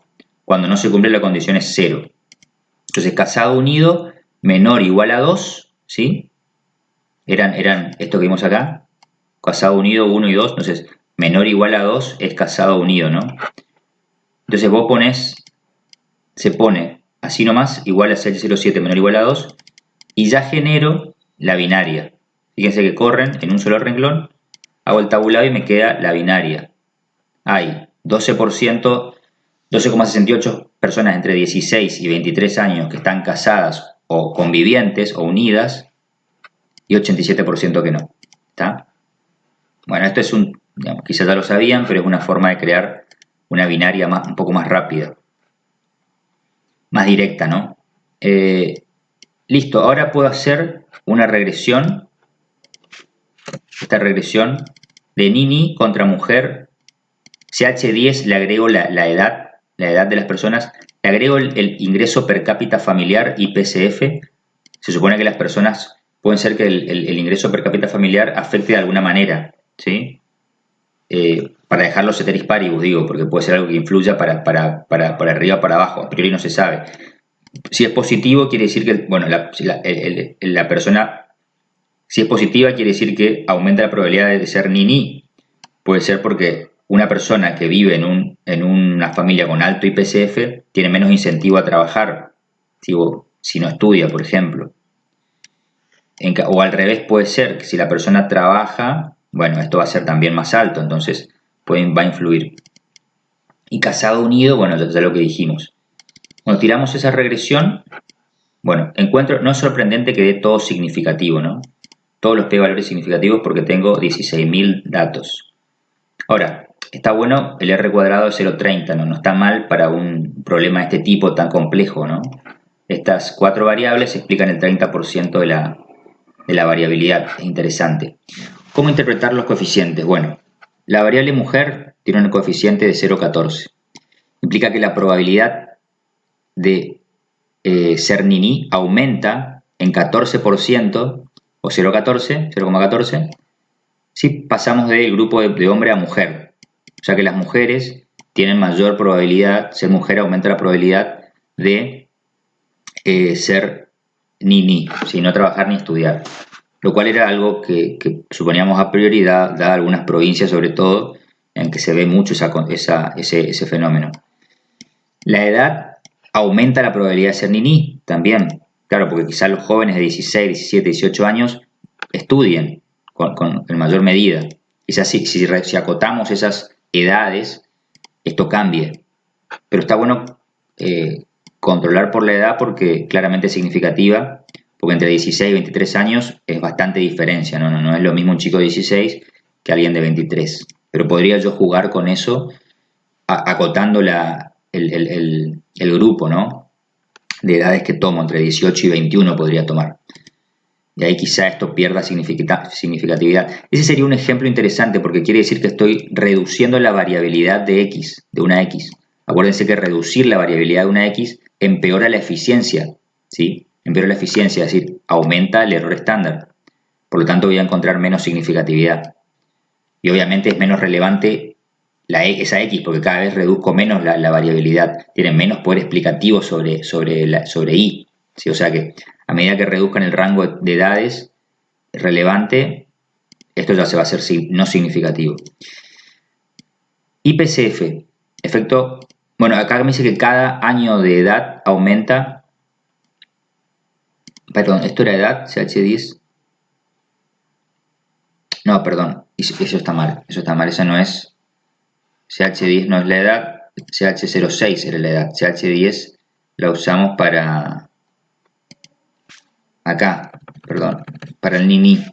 cuando no se cumple la condición es 0. Entonces, casado unido menor o igual a 2, ¿sí? Eran esto que vimos acá, casado unido 1 y 2, entonces menor o igual a 2 es casado unido, ¿no? Entonces vos se pone así nomás, igual a CH07 menor o igual a 2, y ya genero la binaria. Fíjense que corren en un solo renglón, hago el tabulado y me queda la binaria. Hay 12%, 12,68 personas entre 16 y 23 años que están casadas o convivientes o unidas, y 87% que no. ¿Está? Bueno, esto es quizás ya lo sabían, pero es una forma de crear una binaria un poco más rápida, más directa, ¿no? Listo, ahora puedo hacer una regresión, esta regresión de Nini contra mujer. CH10 le agrego la edad de las personas, le agrego el ingreso per cápita familiar, IPCF. Se supone que las personas pueden ser que el ingreso per cápita familiar afecte de alguna manera, ¿sí? Para dejarlo ceteris paribus, digo, porque puede ser algo que influya para arriba o para abajo, a priori no se sabe. Si es positivo, quiere decir que, bueno, la persona, si es positiva, quiere decir que aumenta la probabilidad de ser ni. Puede ser porque una persona que vive en una familia con alto IPCF tiene menos incentivo a trabajar, si no estudia, por ejemplo. O al revés, puede ser que si la persona trabaja, bueno, esto va a ser también más alto, entonces va a influir. Y casado unido, bueno, ya lo que dijimos. Cuando tiramos esa regresión, bueno, no es sorprendente que dé todo significativo, ¿no? Todos los p-valores significativos, porque tengo 16.000 datos. Ahora, está bueno el R cuadrado de 0,30, ¿no? No está mal para un problema de este tipo tan complejo, ¿no? Estas 4 variables explican el 30% de la variabilidad. Es interesante. ¿Cómo interpretar los coeficientes? Bueno, la variable mujer tiene un coeficiente de 0,14. Implica que la probabilidad de ser niní aumenta en 14% o 0,14 si pasamos del grupo de hombre a mujer. O sea que las mujeres tienen mayor probabilidad, ser mujer aumenta la probabilidad de ser niní, ¿sí? No trabajar ni estudiar. Lo cual era algo que suponíamos a priori, dada algunas provincias sobre todo, en que se ve mucho ese fenómeno. La edad aumenta la probabilidad de ser niní también. Claro, porque quizás los jóvenes de 16, 17, 18 años estudien en mayor medida. Quizás si acotamos esas edades, esto cambie. Pero está bueno controlar por la edad porque claramente es significativa, porque entre 16 y 23 años es bastante diferencia, no es lo mismo un chico de 16 que alguien de 23. Pero podría yo jugar con eso, acotando el grupo, ¿no? De edades que tomo, entre 18 y 21 podría tomar. Y ahí quizá esto pierda significatividad. Ese sería un ejemplo interesante porque quiere decir que estoy reduciendo la variabilidad de x, de una x. Acuérdense que reducir la variabilidad de una x empeora la eficiencia, ¿sí? Empeora la eficiencia, es decir, aumenta el error estándar. Por lo tanto, voy a encontrar menos significatividad. Y obviamente es menos relevante esa x porque cada vez reduzco menos la variabilidad. Tiene menos poder explicativo sobre y. ¿Sí? O sea que a medida que reduzcan el rango de edades relevante, esto ya se va a hacer no significativo. IPCF, efecto, bueno, acá me dice que cada año de edad aumenta, perdón, esto era edad, CH10, no, perdón, eso está mal, esa no es, CH10 no es la edad, CH06 era la edad, CH10 la usamos para, acá, perdón, para el niní.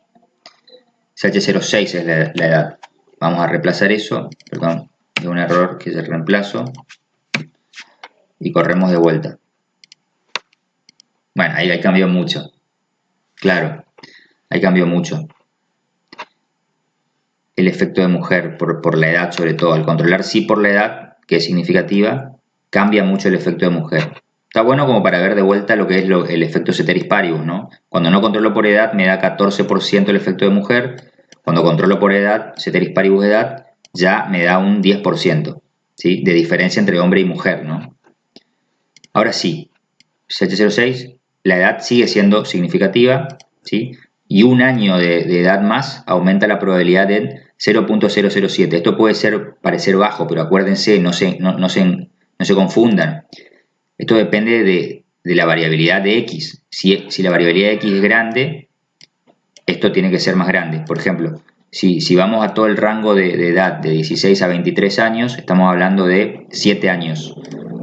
CH06 es la edad. Vamos a reemplazar eso, perdón, es un error que es el reemplazo. Y corremos de vuelta. Bueno, ahí cambió mucho. Claro, ahí cambió mucho. El efecto de mujer por la edad sobre todo. Al controlar sí por la edad, que es significativa, cambia mucho el efecto de mujer. Está bueno como para ver de vuelta lo que es el efecto ceteris paribus, ¿no? Cuando no controlo por edad me da 14% el efecto de mujer. Cuando controlo por edad, ceteris paribus edad, ya me da un 10%, ¿sí? De diferencia entre hombre y mujer, ¿no? Ahora sí, CH06, la edad sigue siendo significativa, ¿sí? Y un año de edad más aumenta la probabilidad en 0.007. Esto puede parecer bajo, pero acuérdense, no se confundan. Esto depende de la variabilidad de X. Si la variabilidad de X es grande, esto tiene que ser más grande. Por ejemplo, si vamos a todo el rango de edad de 16 a 23 años, estamos hablando de 7 años.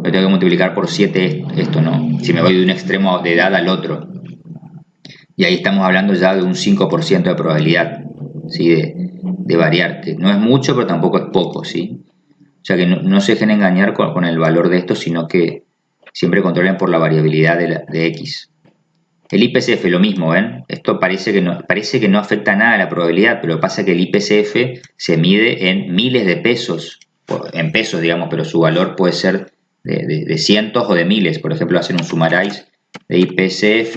Yo tengo que multiplicar por 7 esto, ¿no? Si me voy de un extremo de edad al otro. Y ahí estamos hablando ya de un 5% de probabilidad, ¿sí? De variar. Que no es mucho, pero tampoco es poco, ¿sí? O sea que no se dejen engañar con el valor de esto, sino que siempre controlen por la variabilidad de X. El IPCF, lo mismo, ¿ven? Esto parece que no afecta nada a la probabilidad, pero lo que pasa es que el IPCF se mide en miles de pesos, en pesos, digamos, pero su valor puede ser de cientos o de miles. Por ejemplo, hacen un summarize de IPCF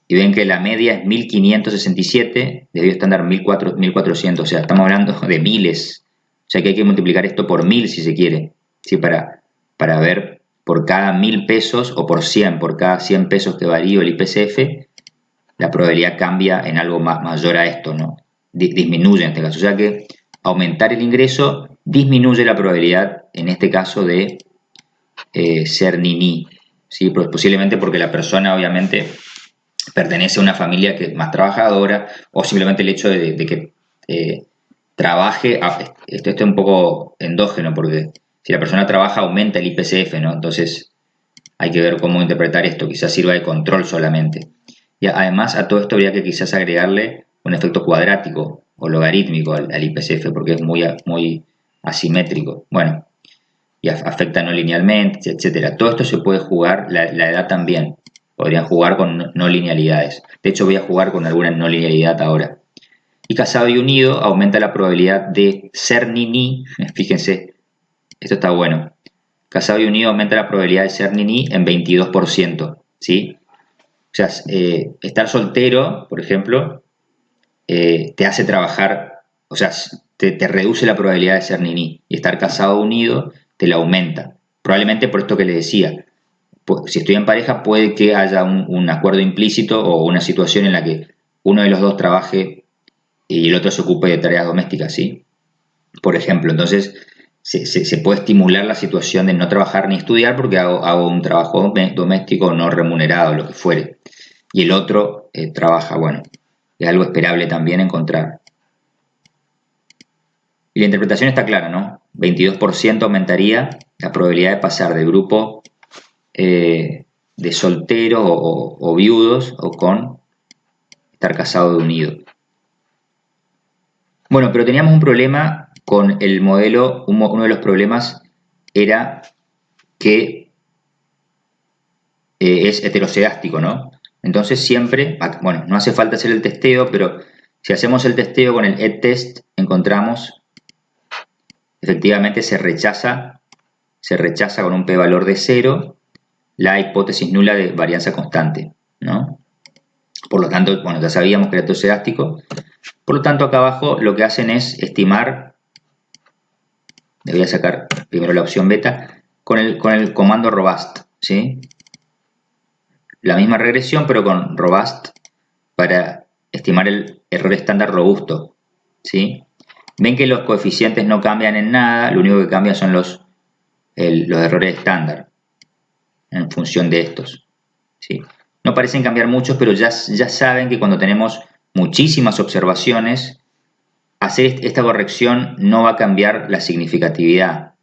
y ven que la media es 1567, debido estándar 1400, o sea, estamos hablando de miles. O sea que hay que multiplicar esto por 1000 si se quiere, ¿sí? Para ver por cada 1000 pesos o por cada 100 pesos que varíe el IPCF, la probabilidad cambia en algo mayor a esto, ¿no? Disminuye en este caso. O sea que aumentar el ingreso disminuye la probabilidad, en este caso, de ser niní, ¿sí? Posiblemente porque la persona, obviamente, pertenece a una familia que es más trabajadora, o simplemente el hecho de que trabaje, esto es un poco endógeno, porque si la persona trabaja aumenta el IPCF, ¿no? Entonces hay que ver cómo interpretar esto, quizás sirva de control solamente. Y además a todo esto habría que quizás agregarle un efecto cuadrático o logarítmico al IPCF, porque es muy asimétrico. Bueno, y afecta no linealmente, etcétera. Todo esto se puede jugar, la edad también. Podrían jugar con no linealidades. De hecho, voy a jugar con alguna no linealidad ahora. Y casado y unido aumenta la probabilidad de ser ni-ni. Fíjense, esto está bueno. Casado y unido aumenta la probabilidad de ser ni-ni en 22%. ¿Sí? O sea, estar soltero, por ejemplo, te hace trabajar, o sea, te reduce la probabilidad de ser ni-ni. Y estar casado o unido te la aumenta. Probablemente por esto que le decía. Si estoy en pareja, puede que haya un acuerdo implícito o una situación en la que uno de los dos trabaje y el otro se ocupe de tareas domésticas, ¿sí? Por ejemplo, entonces se puede estimular la situación de no trabajar ni estudiar porque hago un trabajo doméstico no remunerado, lo que fuere. Y el otro trabaja, bueno, es algo esperable también encontrar. Y la interpretación está clara, ¿no? 22% aumentaría la probabilidad de pasar de grupo de solteros o viudos o con estar casado de unido. Bueno, pero teníamos un problema con el modelo, uno de los problemas era que es heterocedástico, ¿no? Entonces siempre, bueno, no hace falta hacer el testeo, pero si hacemos el testeo con el EdTest, encontramos, efectivamente se rechaza con un p-valor de 0 la hipótesis nula de varianza constante, ¿no? Por lo tanto, bueno, ya sabíamos que era heterocedástico. Por lo tanto, acá abajo lo que hacen es estimar, le voy a sacar primero la opción beta, con el comando robust, ¿sí? La misma regresión, pero con robust para estimar el error estándar robusto, ¿sí? Ven que los coeficientes no cambian en nada, lo único que cambia son los errores estándar en función de estos, ¿sí? No parecen cambiar muchos, pero ya saben que cuando tenemos muchísimas observaciones, hacer esta corrección no va a cambiar la significatividad.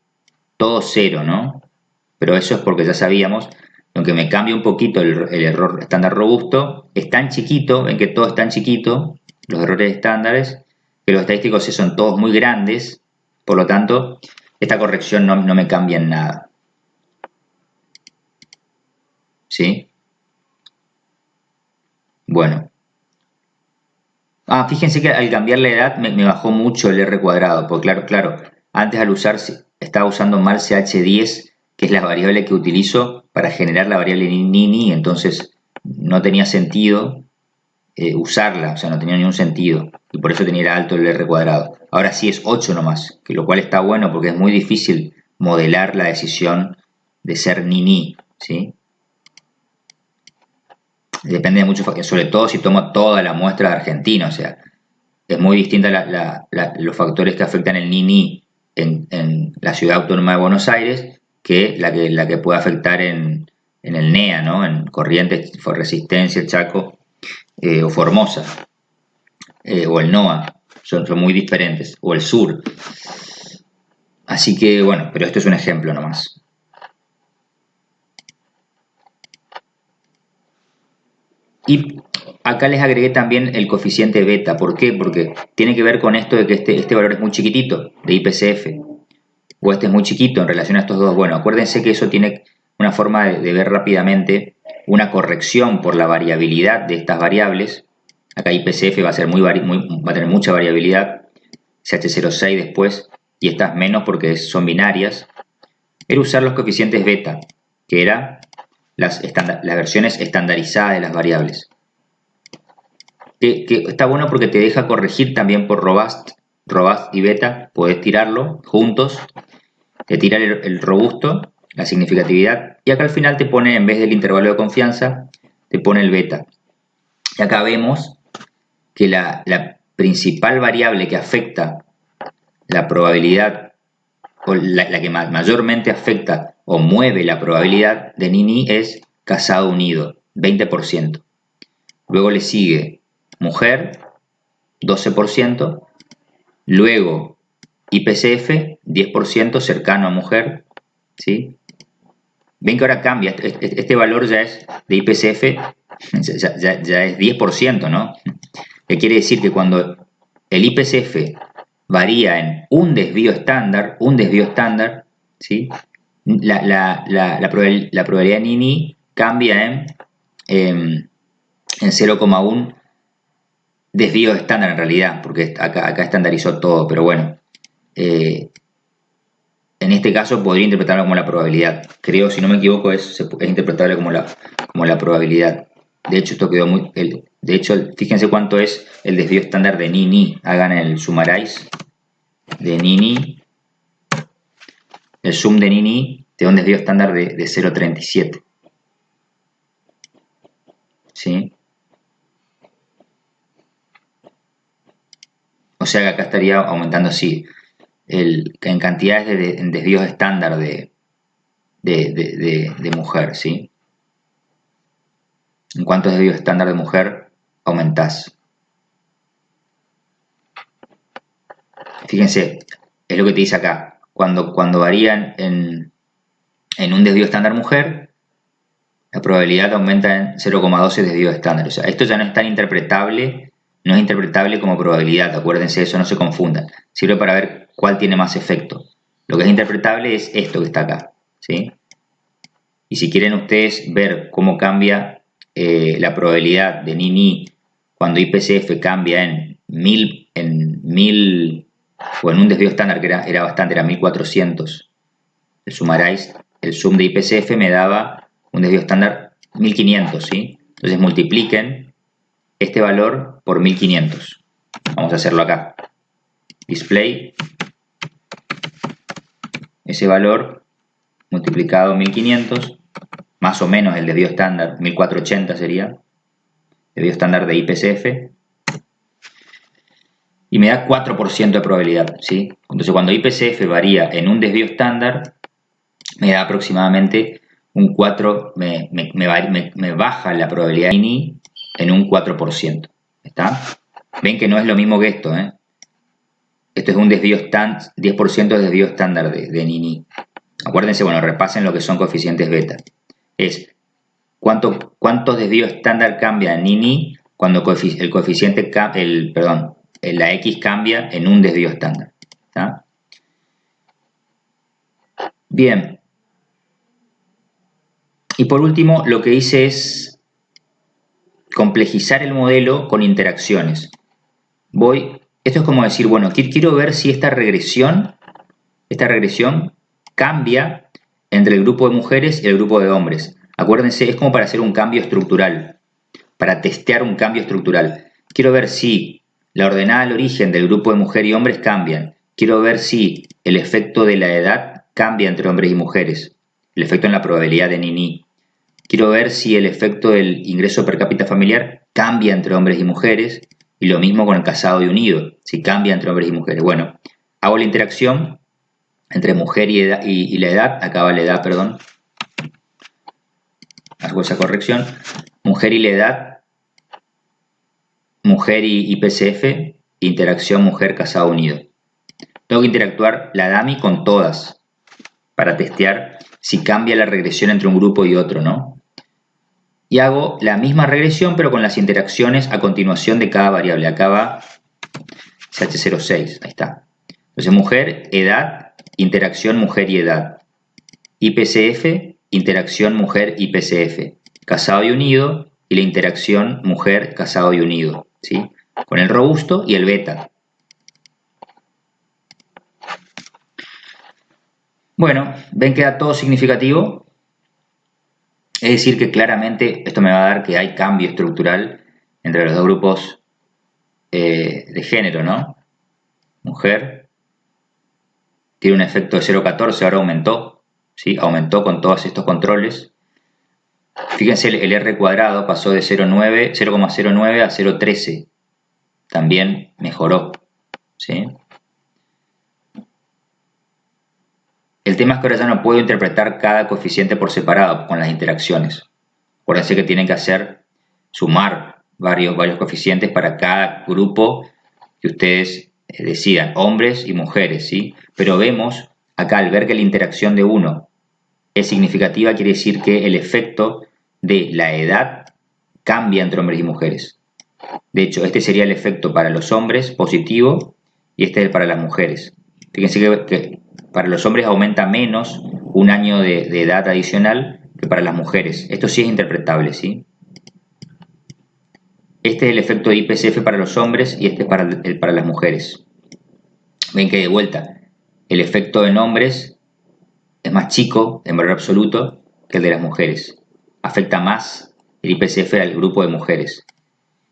Todo 0, ¿no? Pero eso es porque ya sabíamos, aunque me cambie un poquito el error estándar robusto, es tan chiquito, ven que todo es tan chiquito, los errores estándares, que los estadísticos son todos muy grandes, por lo tanto, esta corrección no me cambia en nada. ¿Sí? Bueno. Fíjense que al cambiar la edad me bajó mucho el R cuadrado, porque claro, antes al usar, estaba usando mal CH10, que es la variable que utilizo para generar la variable ni, entonces no tenía sentido usarla, o sea, no tenía ningún sentido, y por eso tenía alto el R cuadrado. Ahora sí es 8 nomás, que lo cual está bueno porque es muy difícil modelar la decisión de ser ni, ¿sí? Depende de muchos factores, sobre todo si tomo toda la muestra de Argentina, o sea, es muy distinta los factores que afectan el ni en la ciudad autónoma de Buenos Aires que la que puede afectar en el NEA, ¿no? En Corrientes, Resistencia, Chaco o Formosa, o el NOA, son muy diferentes, o el sur. Así que, bueno, pero esto es un ejemplo nomás. Y acá les agregué también el coeficiente beta. ¿Por qué? Porque tiene que ver con esto de que este valor es muy chiquitito, de IPCF, o este es muy chiquito en relación a estos dos. Bueno, acuérdense que eso tiene una forma de ver rápidamente una corrección por la variabilidad de estas variables. Acá IPCF va a tener mucha variabilidad, CH06 después, y estas menos porque son binarias. Era usar los coeficientes beta, que eran las versiones estandarizadas de las variables. Que está bueno porque te deja corregir también por robust y beta, podés tirarlo juntos, te tira el robusto, la significatividad, y acá al final te pone, en vez del intervalo de confianza, te pone el beta. Y acá vemos que la principal variable que afecta la probabilidad, o la que mayormente afecta o mueve la probabilidad de ni es casado unido, 20%. Luego le sigue mujer, 12%. Luego IPCF, 10% cercano a mujer. ¿Sí? Ven que ahora cambia. Este valor ya es de IPCF, ya es 10%, ¿no? Que quiere decir que cuando el IPCF varía en un desvío estándar, ¿sí? la probabilidad de Nini cambia en 0,1 desvíos estándar en realidad, porque acá estandarizó todo, pero bueno, en este caso podría interpretarlo como la probabilidad. Creo, si no me equivoco, es interpretable como la probabilidad. De hecho, esto quedó muy... de hecho, fíjense cuánto es el desvío estándar de Nini. Hagan el summarize de Nini. El sum de Nini te da un desvío estándar de 0,37. ¿Sí? O sea que acá estaría aumentando así. En cantidades en desvíos estándar de mujer, ¿sí? En cuántos desvíos estándar de mujer aumentás. Fíjense, es lo que te dice acá. Cuando varían en un desvío estándar mujer, la probabilidad aumenta en 0,12 desvíos estándar. O sea, esto ya no es tan interpretable, no es interpretable como probabilidad, acuérdense, eso no se confundan. Sirve para ver cuál tiene más efecto. Lo que es interpretable es esto que está acá, ¿sí? Y si quieren ustedes ver cómo cambia la probabilidad de Nini cuando IPCF cambia en 1000 o en un desvío estándar que era bastante, era 1400, el summarize, el sum de IPCF me daba un desvío estándar 1500, ¿sí? Entonces multipliquen este valor por 1500. Vamos a hacerlo acá. Display, ese valor multiplicado 1500, más o menos el desvío estándar, 1480 sería, desvío estándar de IPCF, y me da 4% de probabilidad, ¿sí? Entonces cuando IPCF varía en un desvío estándar, me da aproximadamente un 4, me baja la probabilidad de Nini en un 4%. ¿Está? Ven que no es lo mismo que esto, ¿eh? Esto es un desvío estándar, 10% de desvío estándar de Nini. Acuérdense, bueno, repasen lo que son coeficientes beta. Es cuántos desvíos estándar cambia en Nini cuando el coeficiente, la X cambia en un desvío estándar. ¿Está? Bien. Y por último, lo que hice es complejizar el modelo con interacciones. Esto es como decir, bueno, quiero ver si esta regresión cambia entre el grupo de mujeres y el grupo de hombres. Acuérdense, es como para hacer un cambio estructural, para testear un cambio estructural. Quiero ver si la ordenada al origen del grupo de mujer y hombres cambian. Quiero ver si el efecto de la edad cambia entre hombres y mujeres, el efecto en la probabilidad de Nini. Quiero ver si el efecto del ingreso per cápita familiar cambia entre hombres y mujeres, y lo mismo con el casado y unido, si cambia entre hombres y mujeres. Bueno, hago la interacción entre mujer y la edad, acaba la edad, perdón, hago esa corrección, mujer y la edad, mujer y IPCF, interacción mujer casado unido. Tengo que interactuar la DAMI con todas para testear si cambia la regresión entre un grupo y otro, ¿no? Y hago la misma regresión pero con las interacciones a continuación de cada variable. Acá va CH06, ahí está. Entonces mujer, edad, interacción mujer y edad. IPCF, interacción mujer IPCF. Casado y unido y la interacción mujer casado y unido, ¿sí? Con el robusto y el beta. Bueno, ven que da todo significativo. Es decir que claramente esto me va a dar que hay cambio estructural entre los dos grupos de género, ¿no? Mujer tiene un efecto de 0,14, ahora aumentó, ¿sí? Aumentó con todos estos controles. Fíjense, el R cuadrado pasó de 0,09 a 0,13. También mejoró, ¿sí? El tema es que ahora ya no puedo interpretar cada coeficiente por separado con las interacciones. Acuérdense que tienen que sumar varios coeficientes para cada grupo que ustedes decidan, hombres y mujeres, ¿sí? Pero vemos acá, al ver que la interacción de uno es significativa, quiere decir que el efecto de la edad cambia entre hombres y mujeres. De hecho, este sería el efecto para los hombres positivo y este es para las mujeres. Fíjense que para los hombres aumenta menos un año de edad adicional que para las mujeres. Esto sí es interpretable, ¿sí? Este es el efecto de IPCF para los hombres y este es para las mujeres. Ven que de vuelta, el efecto en hombres es más chico en valor absoluto que el de las mujeres. Afecta más el IPCF al grupo de mujeres.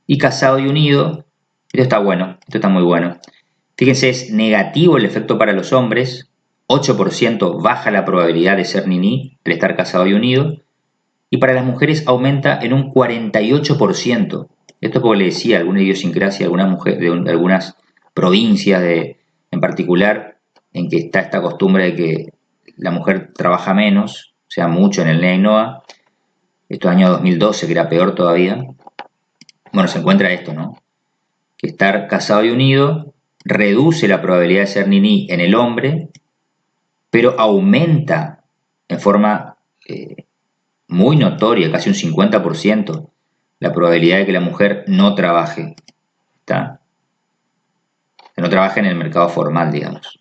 Y casado y unido, esto está bueno, esto está muy bueno. Fíjense, es negativo el efecto para los hombres, 8% baja la probabilidad de ser niní al estar casado y unido, y para las mujeres aumenta en un 48%. Esto porque le decía, alguna idiosincrasia de algunas provincias en particular, en que está esta costumbre de que la mujer trabaja menos, o sea, mucho en el NEA y NOA. Esto es año 2012, que era peor todavía. Bueno, se encuentra esto, ¿no? Que estar casado y unido reduce la probabilidad de ser niní en el hombre, pero aumenta en forma muy notoria, casi un 50%, la probabilidad de que la mujer no trabaje. ¿Está? Que no trabaje en el mercado formal, digamos,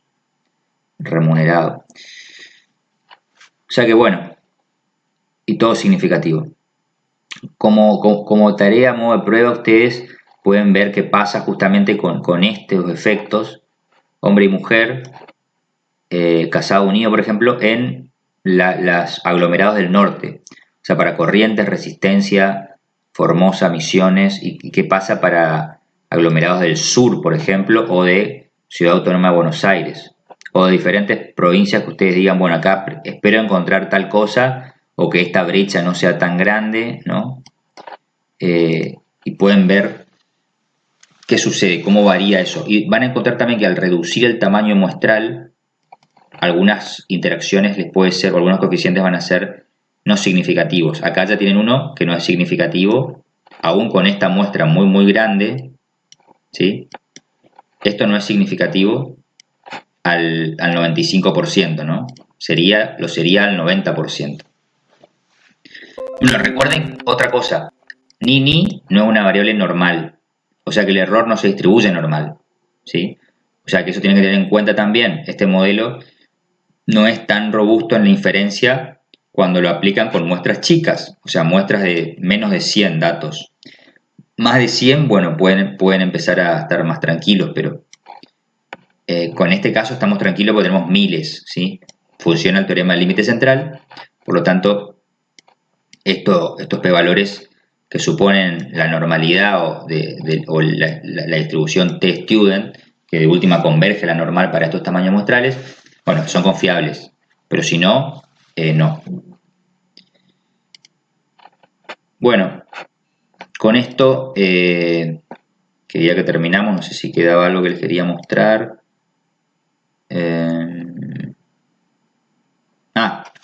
remunerado. O sea que bueno, y todo significativo. Como tarea, modo de prueba, ustedes pueden ver qué pasa justamente con estos efectos, hombre y mujer, casado unido, por ejemplo, en las aglomerados del norte. O sea, para Corrientes, Resistencia, Formosa, Misiones, y qué pasa para aglomerados del sur, por ejemplo, o de Ciudad Autónoma de Buenos Aires, o de diferentes provincias que ustedes digan, bueno, acá espero encontrar tal cosa, o que esta brecha no sea tan grande, ¿no? Y pueden ver qué sucede, cómo varía eso. Y van a encontrar también que al reducir el tamaño muestral, algunas interacciones les puede ser, o algunos coeficientes van a ser no significativos. Acá ya tienen uno que no es significativo, aún con esta muestra muy muy grande, ¿sí? Esto no es significativo al 95%, ¿no? Lo sería al 90%. Bueno, recuerden otra cosa, ni no es una variable normal, o sea que el error no se distribuye normal, ¿sí? O sea que eso tienen que tener en cuenta también. Este modelo no es tan robusto en la inferencia cuando lo aplican con muestras chicas, o sea, muestras de menos de 100 datos. Más de 100, bueno, pueden empezar a estar más tranquilos, pero con este caso estamos tranquilos porque tenemos miles, ¿sí? Funciona el teorema del límite central, por lo tanto, estos p-valores que suponen la normalidad o la distribución t-student, que de última converge la normal para estos tamaños muestrales, bueno, son confiables, pero si no, no. Bueno, con esto quería que terminamos, no sé si quedaba algo que les quería mostrar.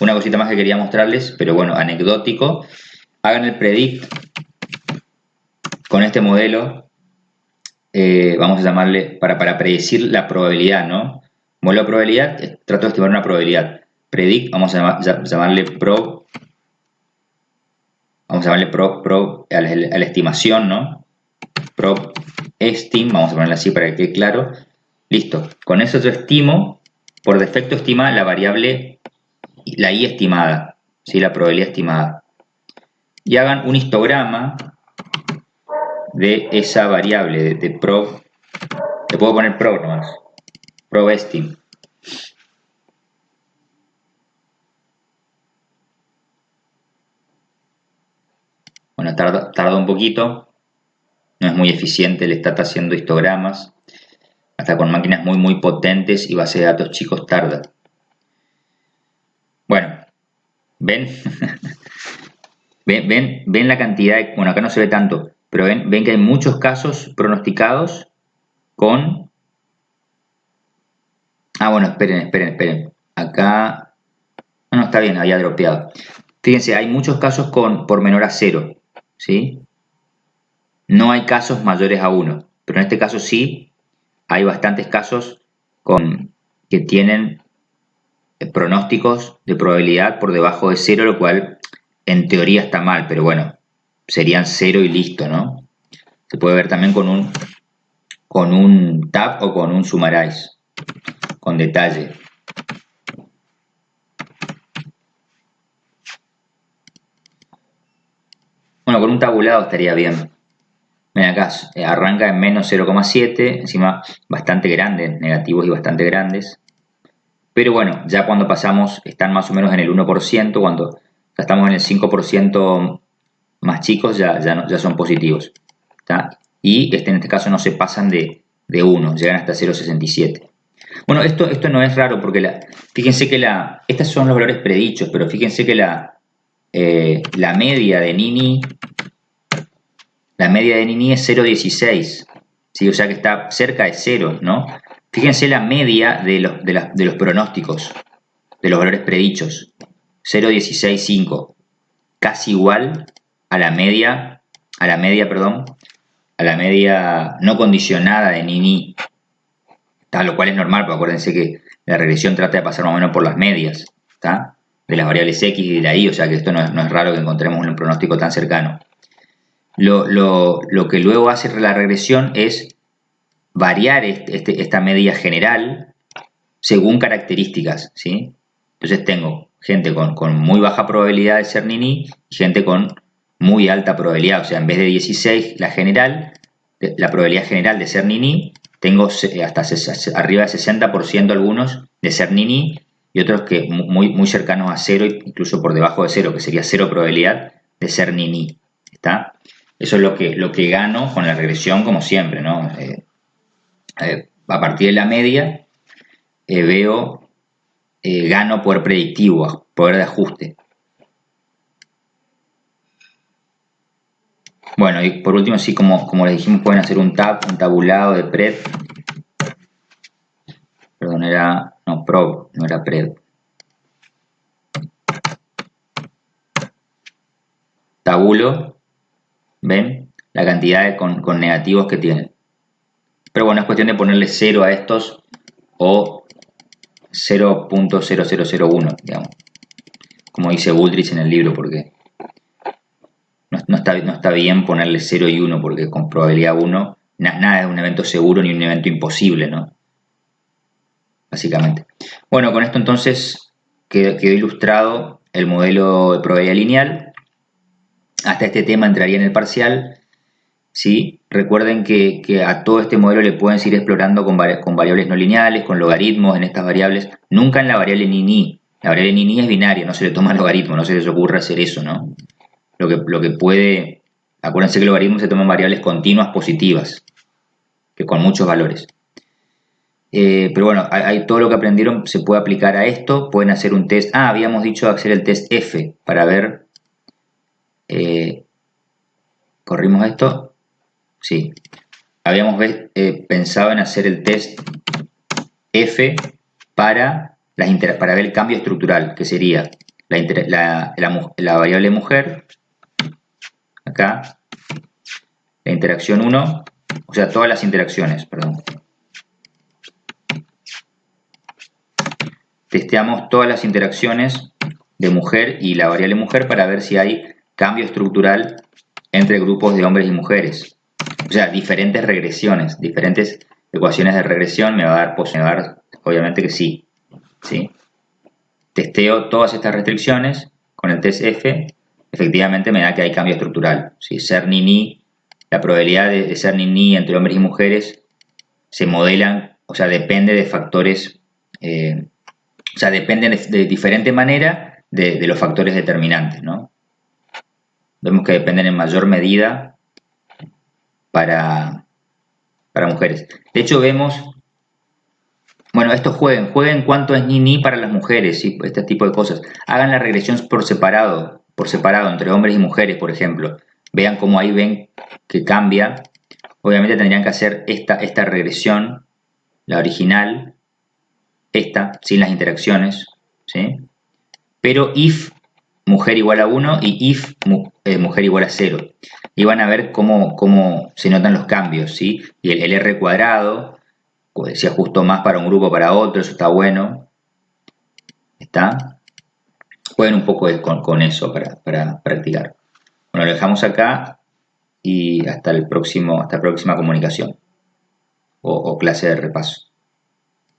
Una cosita más que quería mostrarles, pero bueno, anecdótico. Hagan el predict con este modelo, vamos a llamarle, para predecir la probabilidad, ¿no? Modelo de probabilidad, trato de estimar una probabilidad. Predict, vamos a llamarle pro, a la estimación, ¿no? Pro estim, vamos a ponerle así para que quede claro. Listo, con eso yo estimo, por defecto estima la variable, la i estimada, ¿sí? La probabilidad estimada. Y hagan un histograma de esa variable, de pro, le puedo poner pro nomás, pro estim. Bueno, tarda un poquito, no es muy eficiente el stat haciendo histogramas, hasta con máquinas muy muy potentes y bases de datos chicos tarda. Bueno, ¿ven? ¿Ven la cantidad? Bueno, acá no se ve tanto, pero ven que hay muchos casos pronosticados con... bueno, esperen. Acá... No, está bien, había dropeado. Fíjense, hay muchos casos por menor a 0, ¿sí? No hay casos mayores a 1, pero en este caso sí, hay bastantes casos que tienen pronósticos de probabilidad por debajo de 0, lo cual en teoría está mal, pero bueno, serían 0 y listo, ¿no? Se puede ver también con un tab o con un summarize, con detalle. Bueno, con un tabulado estaría bien. Ven acá, arranca en menos 0,7, encima bastante grande, negativos y bastante grandes. Pero bueno, ya cuando pasamos, están más o menos en el 1%, cuando ya estamos en el 5% más chicos, ya son positivos. ¿Tá? Y en este caso no se pasan de 1, llegan hasta 0,67. Bueno, esto no es raro porque fíjense que estos son los valores predichos, pero fíjense que la media de Nini es 0,16, ¿sí? O sea que está cerca de 0, ¿no? Fíjense la media de los pronósticos, de los valores predichos, 0,165, casi igual a la media, perdón, a la media no condicionada de Nini, lo cual es normal, porque acuérdense que la regresión trata de pasar más o menos por las medias, ¿tá? De las variables X y de la Y, o sea que esto no es raro que encontremos un pronóstico tan cercano. Lo que luego hace la regresión es variar esta media general según características, ¿sí? Entonces tengo gente con muy baja probabilidad de ser Nini y gente con muy alta probabilidad, o sea, en vez de 16, la probabilidad general de ser Nini, tengo hasta arriba de 60% algunos de ser Nini y otros que muy cercanos a 0, incluso por debajo de 0, que sería 0 probabilidad de ser Nini, ¿está? Eso es lo que gano con la regresión, como siempre, ¿no? A partir de la media, gano poder predictivo, poder de ajuste. Bueno, y por último, sí, como les dijimos, pueden hacer un tabulado de pred. Perdón, prob, no era pred. Tabulo, ¿ven? La cantidad con negativos que tienen. Pero bueno, es cuestión de ponerle 0 a estos o 0.0001, digamos. Como dice Bullrich en el libro, porque no está bien ponerle 0 y 1, porque con probabilidad 1 nada es un evento seguro ni un evento imposible, ¿no? Básicamente. Bueno, con esto entonces quedó ilustrado el modelo de probabilidad lineal. Hasta este tema entraría en el parcial. ¿Sí? Recuerden que a todo este modelo le pueden seguir explorando con variables no lineales, con logaritmos en estas variables, nunca en la variable ni. La variable ni es binaria, no se le toma logaritmo, no se les ocurre hacer eso, ¿no? Lo que puede, acuérdense que el logaritmo se toman variables continuas positivas, que con muchos valores. Pero bueno, todo lo que aprendieron se puede aplicar a esto, pueden hacer un test. Habíamos dicho hacer el test F para ver, corrimos esto, sí. Habíamos pensado en hacer el test F para ver el cambio estructural, que sería la variable mujer, acá, la interacción 1, o sea, todas las interacciones, perdón. Testeamos todas las interacciones de mujer y la variable mujer para ver si hay cambio estructural entre grupos de hombres y mujeres. O sea, diferentes regresiones, diferentes ecuaciones de regresión me va a dar obviamente que sí. ¿Sí? Testeo todas estas restricciones con el test F, efectivamente me da que hay cambio estructural. ¿Sí? Ser ni, la probabilidad de ser ni entre hombres y mujeres se modelan, o sea, depende de factores, o sea, dependen de diferente manera de los factores determinantes, ¿no? Vemos que dependen en mayor medida para mujeres. De hecho, vemos, bueno, esto jueguen cuánto es ni para las mujeres, ¿sí? Este tipo de cosas. Hagan la regresión por separado, entre hombres y mujeres, por ejemplo. Vean cómo ahí ven que cambia. Obviamente tendrían que hacer esta regresión, la original, sin las interacciones, ¿sí? Pero if mujer igual a 1 y if mujer igual a 0. Y van a ver cómo se notan los cambios, ¿sí? Y el R cuadrado, pues, se ajustó más para un grupo o para otro, eso está bueno. ¿Está? Jueguen un poco con eso para practicar. Bueno, lo dejamos acá y hasta la próxima comunicación o clase de repaso.